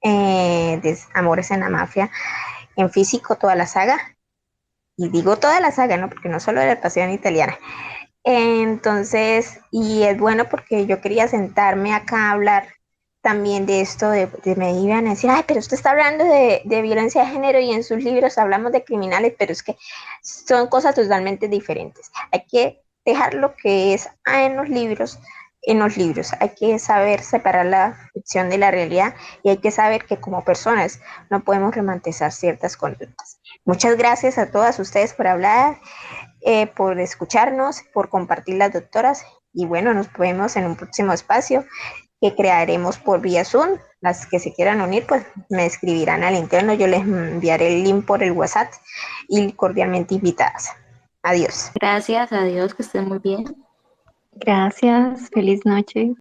de Amores en la Mafia en físico, toda la saga. Y digo toda la saga, ¿no? Porque no solo de la pasión italiana. Entonces, y es bueno porque yo quería sentarme acá a hablar también de esto, me iban a decir, ay, pero usted está hablando de violencia de género y en sus libros hablamos de criminales, pero es que son cosas totalmente diferentes. Hay que dejar lo que es en los libros. Hay que saber separar la ficción de la realidad y hay que saber que como personas no podemos romantizar ciertas conductas. Muchas gracias a todas ustedes por hablar, por escucharnos, por compartir las doctoras y bueno, nos vemos en un próximo espacio que crearemos por vía Zoom. Las que se quieran unir, pues me escribirán al interno, yo les enviaré el link por el WhatsApp y cordialmente invitadas. Adiós. Gracias, adiós, que estén muy bien. Gracias, feliz noche.